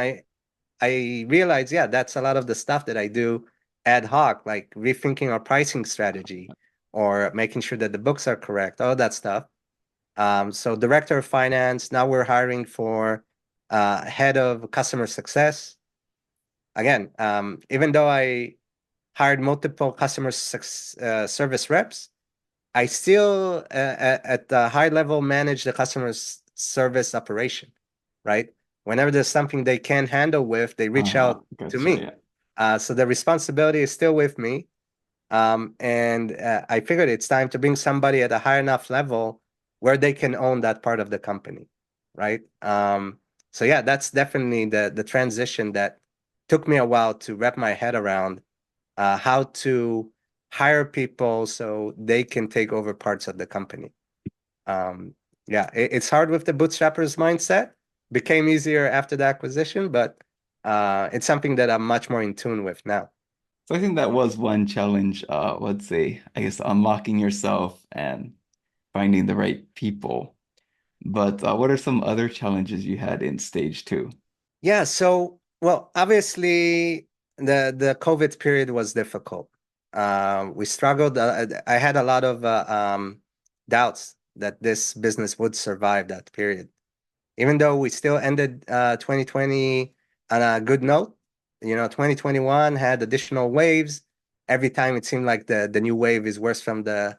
I realized, yeah, that's a lot of the stuff that I do ad hoc, like rethinking our pricing strategy or making sure that the books are correct, all that stuff. So director of finance, now we're hiring for head of customer success. Again, even though I hired multiple customer service reps, I still at the high level manage the customer service operation, right? Whenever there's something they can't handle with, they reach out to gotcha, me. So the responsibility is still with me. And I figured it's time to bring somebody at a high enough level where they can own that part of the company, right? So yeah, that's definitely the transition that took me a while to wrap my head around how to hire people so they can take over parts of the company. Um, yeah, it's hard with the bootstrappers mindset. Became easier after the acquisition, but it's something that I'm much more in tune with now. So I think that was one challenge, let's say, I guess unlocking yourself and finding the right people. But what are some other challenges you had in stage two? Yeah, so well, obviously the COVID period was difficult. We struggled. I had a lot of doubts that this business would survive that period. Even though we still ended 2020 on a good note, 2021 had additional waves. Every time it seemed like the new wave is worse from the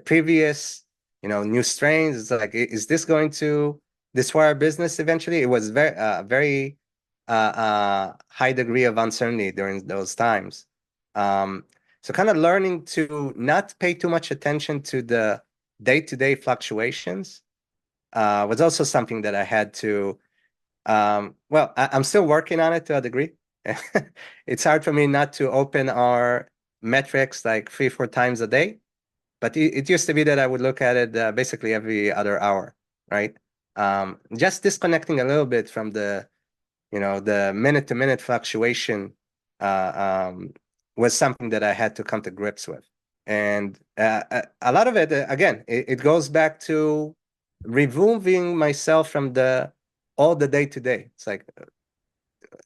previous, new strains. It's like, is this going to destroy our business eventually? It was very high degree of uncertainty during those times. Um, so kind of learning to not pay too much attention to the day-to-day fluctuations was also something that I had to, well, I'm still working on it to a degree. It's hard for me not to open our metrics like 3, 4 times a day, but it used to be that I would look at it basically every other hour, right? Just disconnecting a little bit from the minute to minute fluctuation was something that I had to come to grips with. And a lot of it, again, it goes back to removing myself from the all the day to day. It's like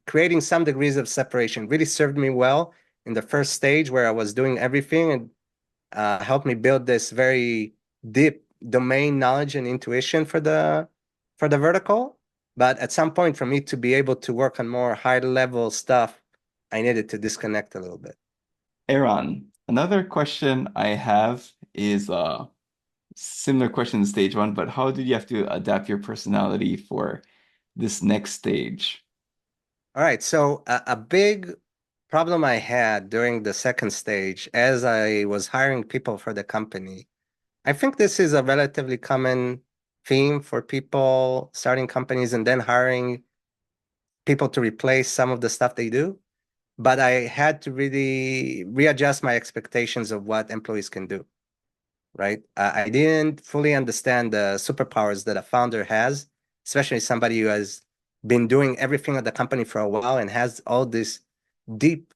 creating some degrees of separation really served me well in the first stage where I was doing everything and helped me build this very deep domain knowledge and intuition for the vertical. But at some point, for me to be able to work on more high level stuff, I needed to disconnect a little bit. Eran, another question I have is similar question in stage one, but how did you have to adapt your personality for this next stage? All right. So a big problem I had during the second stage, as I was hiring people for the company, I think this is a relatively common theme for people starting companies and then hiring people to replace some of the stuff they do. But I had to really readjust my expectations of what employees can do, right? I didn't fully understand the superpowers that a founder has, especially somebody who has been doing everything at the company for a while and has all this deep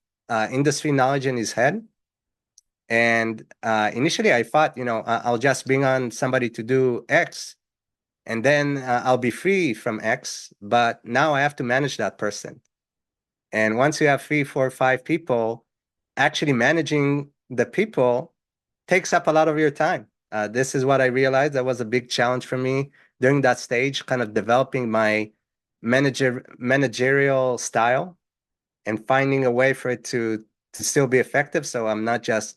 industry knowledge in his head. And initially, I thought, I'll just bring on somebody to do X, and then I'll be free from X. But now I have to manage that person. And once you have 3, 4, 5 people, actually managing the people takes up a lot of your time. This is what I realized that was a big challenge for me during that stage, kind of developing my managerial style and finding a way for it to still be effective. So I'm not just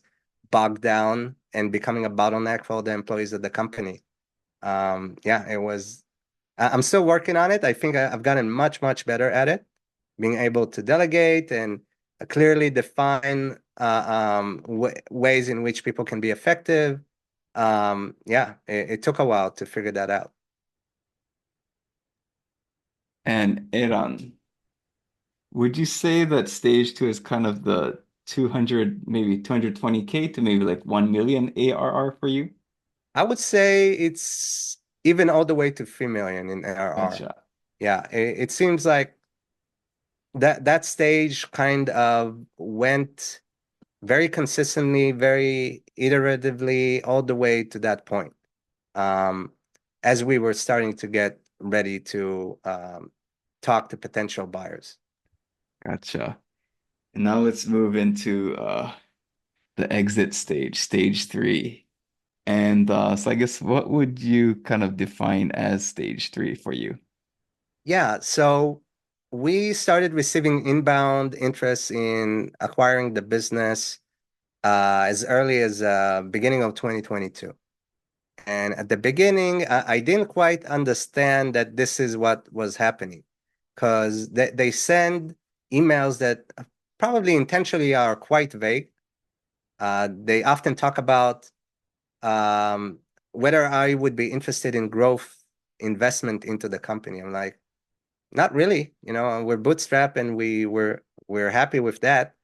bogged down and becoming a bottleneck for all the employees of the company. Yeah, it was. I'm still working on it. I think I've gotten much, much better at it, being able to delegate and clearly define ways in which people can be effective. Yeah, it took a while to figure that out. And Eran, would you say that stage two is kind of the 200, maybe 220K to maybe like 1 million ARR for you? I would say it's even all the way to 3 million in ARR. Gotcha. Yeah, it seems like that stage kind of went very consistently, very iteratively, all the way to that point. Um, as we were starting to get ready to talk to potential buyers. Gotcha. And now let's move into the exit stage, stage three. And so I guess what would you kind of define as stage three for you? Yeah, so we started receiving inbound interest in acquiring the business as early as beginning of 2022. And at the beginning, I didn't quite understand that this is what was happening because they send emails that probably intentionally are quite vague. They often talk about um, whether I would be interested in growth investment into the company. I'm like, not really. We're bootstrap and we're happy with that.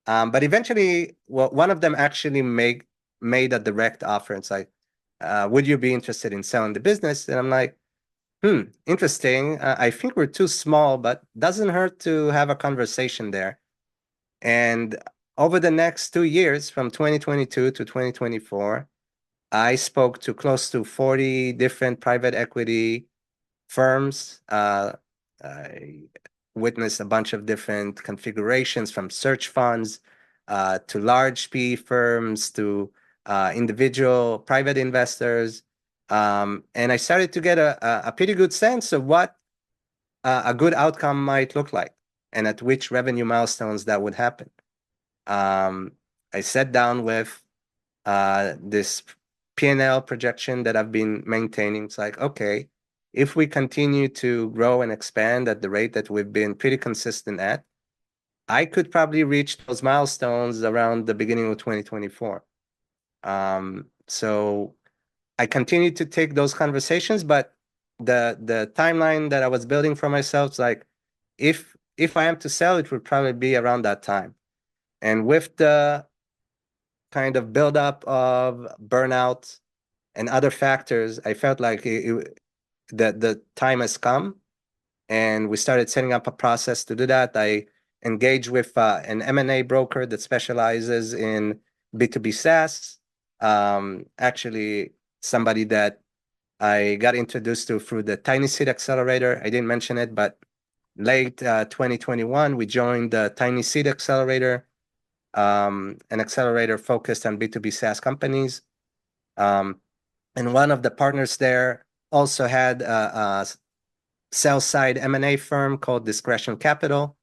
But eventually, well, one of them actually made a direct offer. It's like, would you be interested in selling the business? And I'm like, interesting. I think we're too small, but doesn't hurt to have a conversation there. And over the next 2 years, from 2022 to 2024, I spoke to close to 40 different private equity firms. I witnessed a bunch of different configurations, from search funds to large PE firms to individual private investors. And I started to get a pretty good sense of what a good outcome might look like and at which revenue milestones that would happen. I sat down with this P&L projection that I've been maintaining. It's like, okay, if we continue to grow and expand at the rate that we've been pretty consistent at, I could probably reach those milestones around the beginning of 2024. So I continued to take those conversations, but the timeline that I was building for myself is like, if I am to sell, it would probably be around that time. And with the kind of buildup of burnout and other factors, I felt like that the time has come, and we started setting up a process to do that. I engaged with an M&A broker that specializes in B2B SaaS. Actually, somebody that I got introduced to through the Tiny Seed Accelerator. I didn't mention it, but late 2021, we joined the Tiny Seed Accelerator, an accelerator focused on B2B SaaS companies. And one of the partners there also had a sell-side M&A firm called Discretion Capital.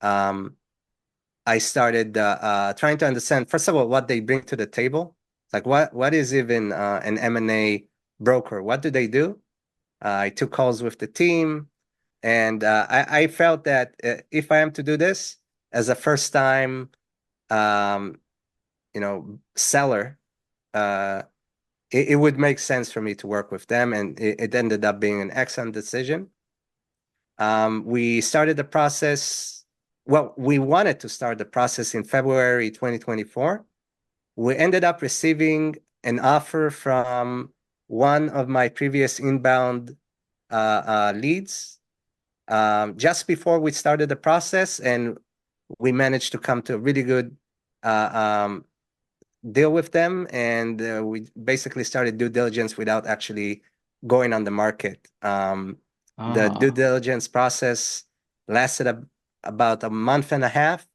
I started trying to understand, first of all, what they bring to the table. Like, what is even an M&A broker? What do they do? I took calls with the team, and I felt that if I am to do this as a first-time, seller, it would make sense for me to work with them, and it ended up being an excellent decision. We started the process. Well, we wanted to start the process in February 2024. We ended up receiving an offer from one of my previous inbound leads just before we started the process, and we managed to come to a really good deal with them, and we basically started due diligence without actually going on the market. The due diligence process lasted about a month and a half,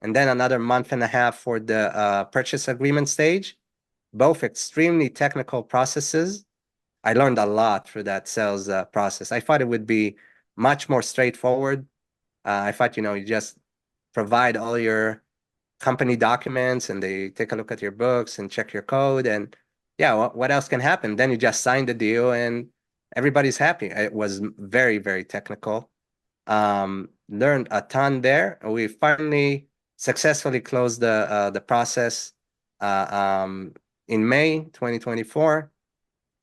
and then another month and a half for the purchase agreement stage. Both extremely technical processes. I learned a lot through that sales process. I thought it would be much more straightforward. I thought, you just provide all your company documents and they take a look at your books and check your code, and yeah, what else can happen? Then you just sign the deal and everybody's happy. It was very, very technical. Learned a ton there. We finally successfully closed the process in May 2024.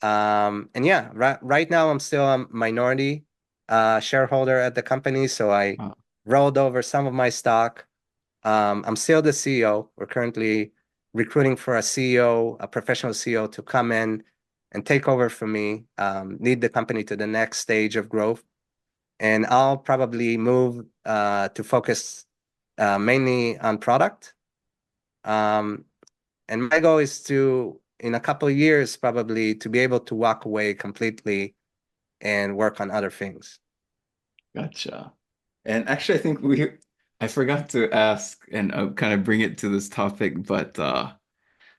And yeah, right now I'm still a minority shareholder at the company, so I rolled over some of my stock. I'm still the CEO. We're currently recruiting for a CEO, a professional CEO, to come in and take over for me, lead the company to the next stage of growth. And I'll probably move to focus mainly on product. And my goal is to, in a couple of years, probably to be able to walk away completely and work on other things. Gotcha. And actually, I think I forgot to ask and kind of bring it to this topic, but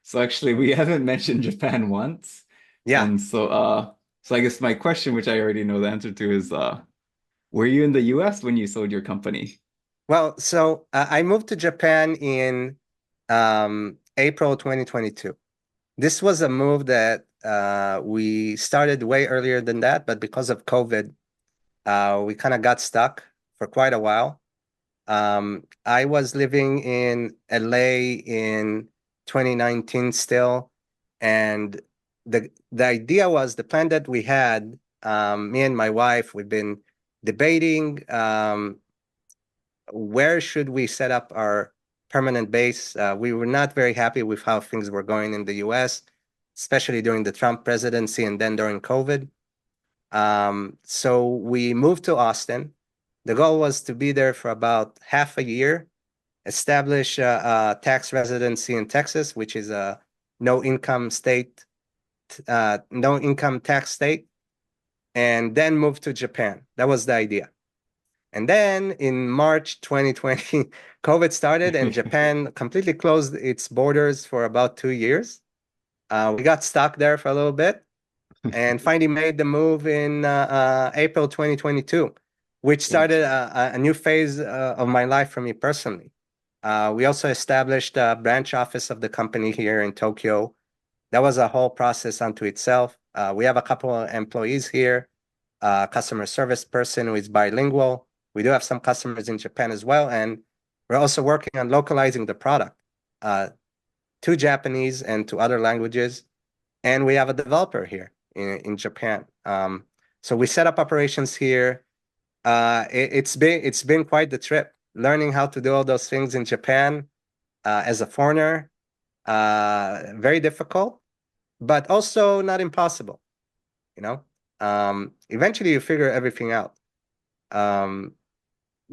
so actually we haven't mentioned Japan once. Yeah. And so I guess my question, which I already know the answer to, is were you in the US when you sold your company? Well, so I moved to Japan in April 2022. This was a move that we started way earlier than that, but because of COVID, we kind of got stuck for quite a while. I was living in LA in 2019 still, and the idea was, the plan that we had, me and my wife, we've been debating where should we set up our permanent base. We were not very happy with how things were going in the US, especially during the Trump presidency and then during COVID. So we moved to Austin. The goal was to be there for about half a year establish a tax residency in Texas, which is a no income state, no income tax state, and then move to Japan. That was the idea. And then in March 2020, COVID started and Japan completely closed its borders for about 2 years. We got stuck there for a little bit and finally made the move in April 2022, which started a new phase of my life for me personally. We also established a branch office of the company here in Tokyo. That was a whole process unto itself. We have a couple of employees here, a customer service person who is bilingual. We do have some customers in Japan as well, and we're also working on localizing the product to Japanese and to other languages. And we have a developer here in Japan. So we set up operations here. It's been quite the trip, learning how to do all those things in Japan as a foreigner. Very difficult, but also not impossible. You know, eventually you figure everything out.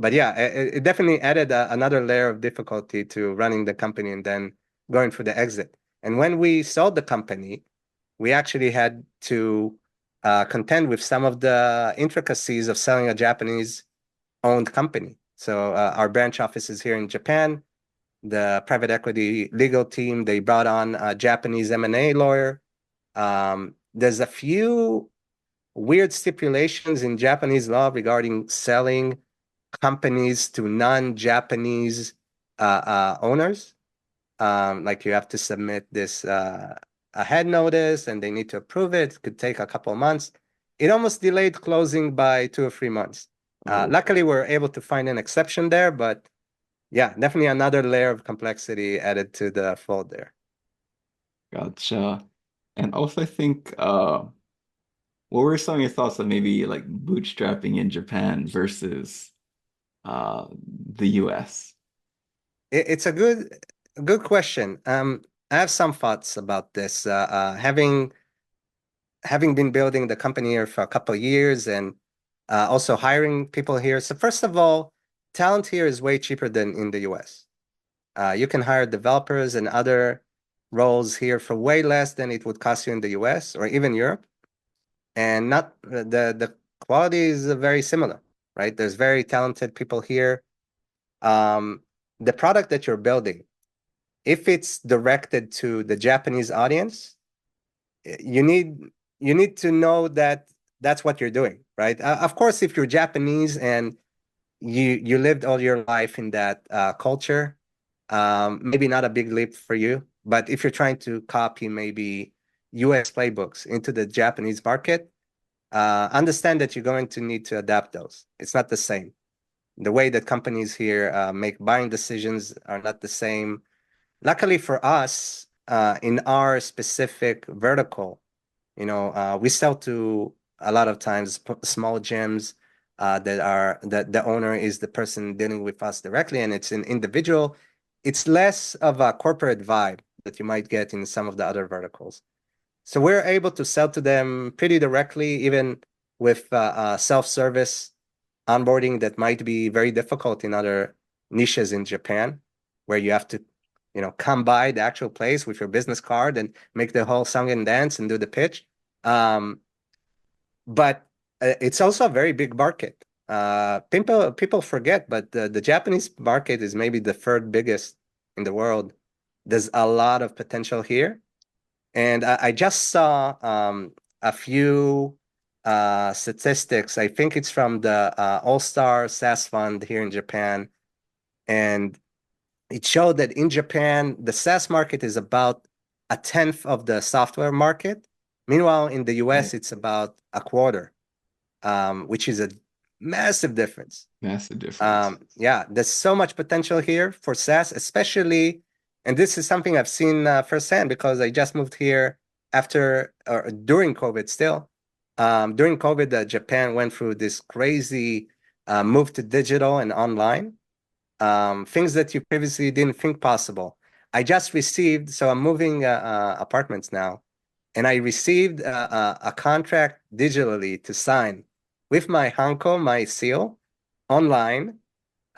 But yeah, it definitely added another layer of difficulty to running the company and then going for the exit. And when we sold the company, we actually had to contend with some of the intricacies of selling a Japanese-owned company. So our branch office is here in Japan. The private equity legal team, they brought on a Japanese M&A lawyer. There's a few weird stipulations in Japanese law regarding selling companies to non-Japanese owners. Like you have to submit this ahead notice and they need to approve it. It could take a couple of months. It almost delayed closing by 2 or 3 months. Luckily, we were able to find an exception there, but yeah, definitely another layer of complexity added to the fold there. Gotcha. And also, I think, what were some of your thoughts on maybe like bootstrapping in Japan versus the US? It's a good question. I have some thoughts about this. Having been building the company here for a couple of years and also hiring people here. So first of all, talent here is way cheaper than in the US. You can hire developers and other roles here for way less than it would cost you in the US or even Europe. And not the quality is very similar, right? There's very talented people here. The product that you're building, if it's directed to the Japanese audience, you need to know that that's what you're doing, right? Of course, if you're Japanese and you lived all your life in that culture, maybe not a big leap for you. But if you're trying to copy maybe US playbooks into the Japanese market, understand that you're going to need to adapt those. It's not the same. The way that companies here make buying decisions are not the same. Luckily for us, in our specific vertical, we sell to a lot of times small gyms that the owner is the person dealing with us directly, and it's an individual. It's less of a corporate vibe that you might get in some of the other verticals. So we're able to sell to them pretty directly, even with self-service onboarding that might be very difficult in other niches in Japan, where you have to, come by the actual place with your business card and make the whole song and dance and do the pitch. But it's also a very big market. People forget, but the Japanese market is maybe the third biggest in the world. There's a lot of potential here. And I just saw a few statistics. I think it's from the All-Star SaaS Fund here in Japan. And it showed that in Japan, the SaaS market is about a tenth of the software market. Meanwhile, in the US, it's about a quarter, which is a massive difference. Massive difference. Yeah, there's so much potential here for SaaS, especially, and this is something I've seen firsthand because I just moved here after or during COVID still. During COVID, Japan went through this crazy move to digital and online, things that you previously didn't think possible. I just received, so I'm moving apartments now, and I received a contract digitally to sign with my Hanko, my seal, online.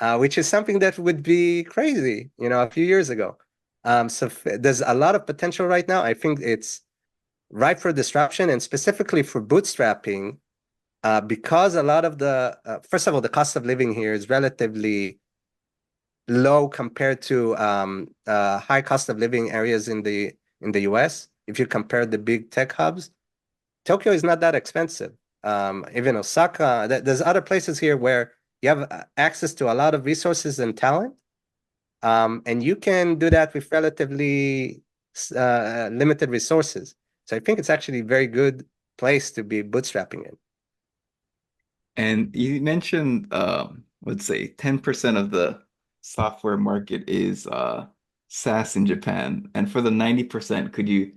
which is something that would be crazy, a few years ago. There's a lot of potential right now. I think it's ripe for disruption, and specifically for bootstrapping, because a lot of first of all, the cost of living here is relatively low compared to high cost of living areas in the US. If you compare the big tech hubs, Tokyo is not that expensive. Even Osaka, there's other places here where you have access to a lot of resources and talent, and you can do that with relatively limited resources. So I think it's actually a very good place to be bootstrapping in. And you mentioned, let's say 10% of the software market is SaaS in Japan. And for the 90%, could you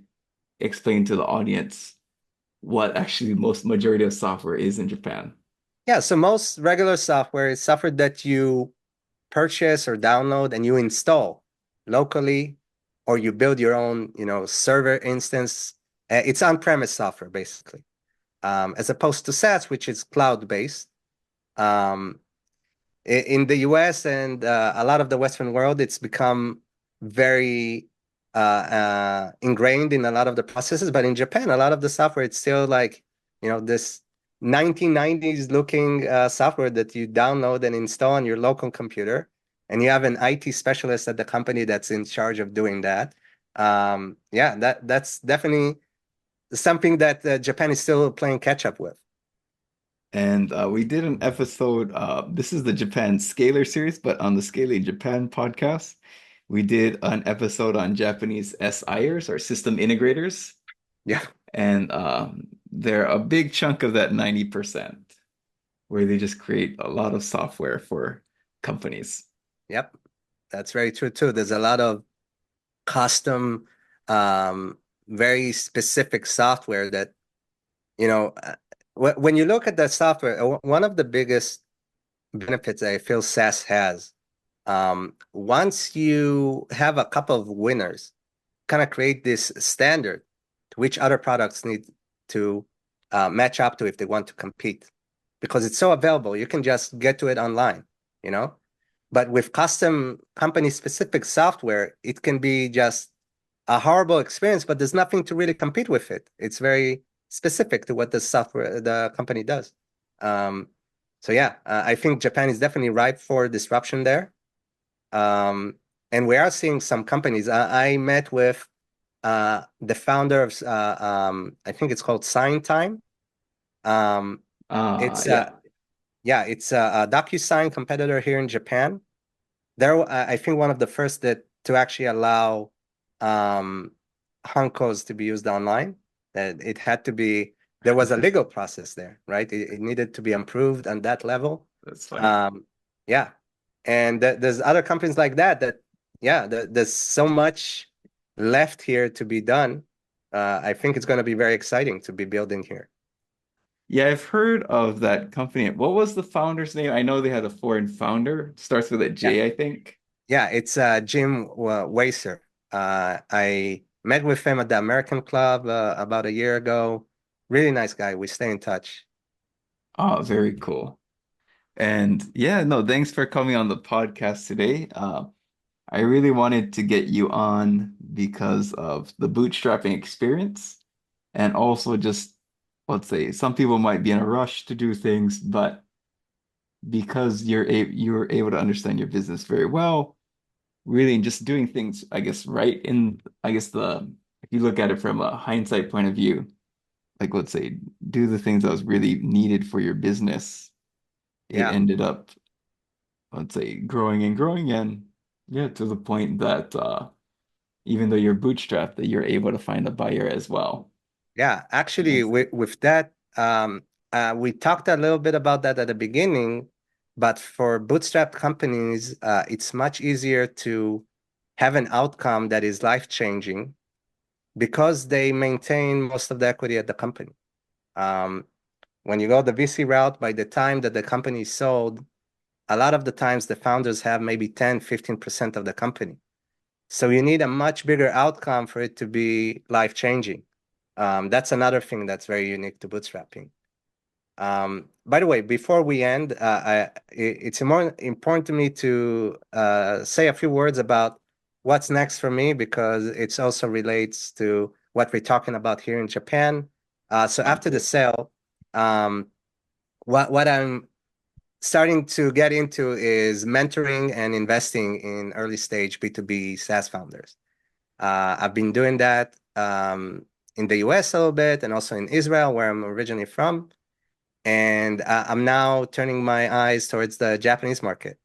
explain to the audience what actually most majority of software is in Japan? Yeah, so most regular software is software that you purchase or download and you install locally, or you build your own, server instance. It's on-premise software, basically, as opposed to SaaS, which is cloud-based. Um, in the US and a lot of the Western world, it's become very ingrained in a lot of the processes. But in Japan, a lot of the software, it's still like, this 1990s looking software that you download and install on your local computer. And you have an IT specialist at the company that's in charge of doing that. Yeah, that's definitely something that Japan is still playing catch up with. And we did an episode, this is the Japan Scaler series, but on the Scaling Japan podcast, we did an episode on Japanese SIers or system integrators. Yeah. And they're a big chunk of that 90% where they just create a lot of software for companies. Yep. That's very true too. There's a lot of custom, um, very specific software that, you know, uh, when you look at the software, one of the biggest benefits I feel SaaS has, once you have a couple of winners, kind of create this standard to which other products need to match up to if they want to compete, because it's so available. You can just get to it online, you know? But with custom company specific software, it can be just a horrible experience, but there's nothing to really compete with it. It's very specific to what the company does. Um, so yeah, I think Japan is definitely ripe for disruption there. Um, and we are seeing some companies. I met with the founder of, I think it's called Sign Time. Um, it's Yeah, yeah, it's a DocuSign competitor here in Japan. They're, I think, one of the first that to actually allow um, Hankos to be used online. That it had to be, there was a legal process there, right? It needed to be improved on that level. that's funny. Um, yeah, and there's other companies like that. Yeah, there's so much left here to be done. I think it's going to be very exciting to be building here. Yeah, I've heard of that company. What was the founder's name? I know they had a foreign founder. Starts with a Yeah. J, I think. Yeah, it's Jim Wacer. I met with him at the American Club about a year ago. Really nice guy. We stay in touch. Oh, very cool. And yeah, no, thanks for coming on the podcast today. I really wanted to get you on because of the bootstrapping experience and also just, let's say, some people might be in a rush to do things, but because you're able to understand your business very well, really just doing things, I guess, right in, I guess if you look at it from a hindsight point of view, like let's say, do the things that was really needed for your business, it Yeah, ended up, let's say, growing and growing and yeah, to the point that even though you're bootstrapped, that you're able to find a buyer as well. yeah. Actually, Yes. with that, we talked a little bit about that at the beginning, but for bootstrap companies, it's much easier to have an outcome that is life-changing because they maintain most of the equity at the company. Um, when you go the VC route, by the time that the company is sold, a lot of the times the founders have maybe 10, 15% of the company. So you need a much bigger outcome for it to be life-changing. That's another thing that's very unique to bootstrapping. By the way, before we end, it's more important to me to say a few words about what's next for me because it also relates to what we're talking about here in Japan. So after the Okay. sale, um, what I'm starting to get into is mentoring and investing in early stage B2B SaaS founders. I've been doing that in the US a little bit and also in Israel, where I'm originally from. And I'm now turning my eyes towards the Japanese market.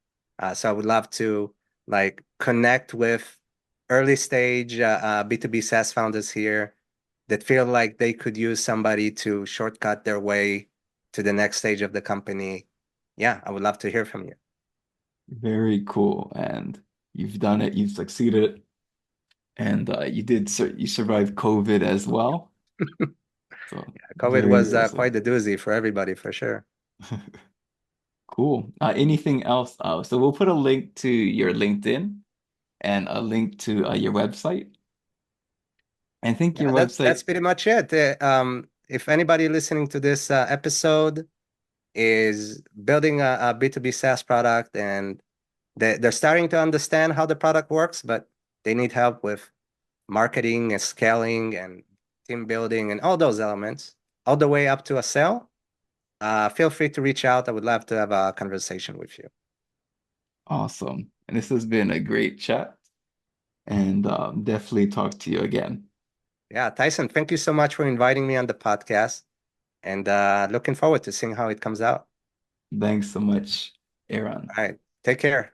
So I would love to like connect with early stage B2B SaaS founders here that feel like they could use somebody to shortcut their way to the next stage of the company. Yeah, I would love to hear from you. Very cool. And you've done it, you've succeeded, and you survived COVID as well. So COVID very was impressive. quite a doozy for everybody, for sure. Cool. Anything else? So we'll put a link to your LinkedIn and a link to your website. I think your Yeah, that's website, pretty much it. If anybody listening to this episode is building a B2B SaaS product and they're starting to understand how the product works, but they need help with marketing and scaling and team building and all those elements, all the way up to a sale, feel free to reach out. I would love to have a conversation with you. awesome. And this has been a great chat, and definitely talk to you again. Yeah, Tyson, thank you so much for inviting me on the podcast and looking forward to seeing how it comes out. Thanks so much, Eran. All right, take care.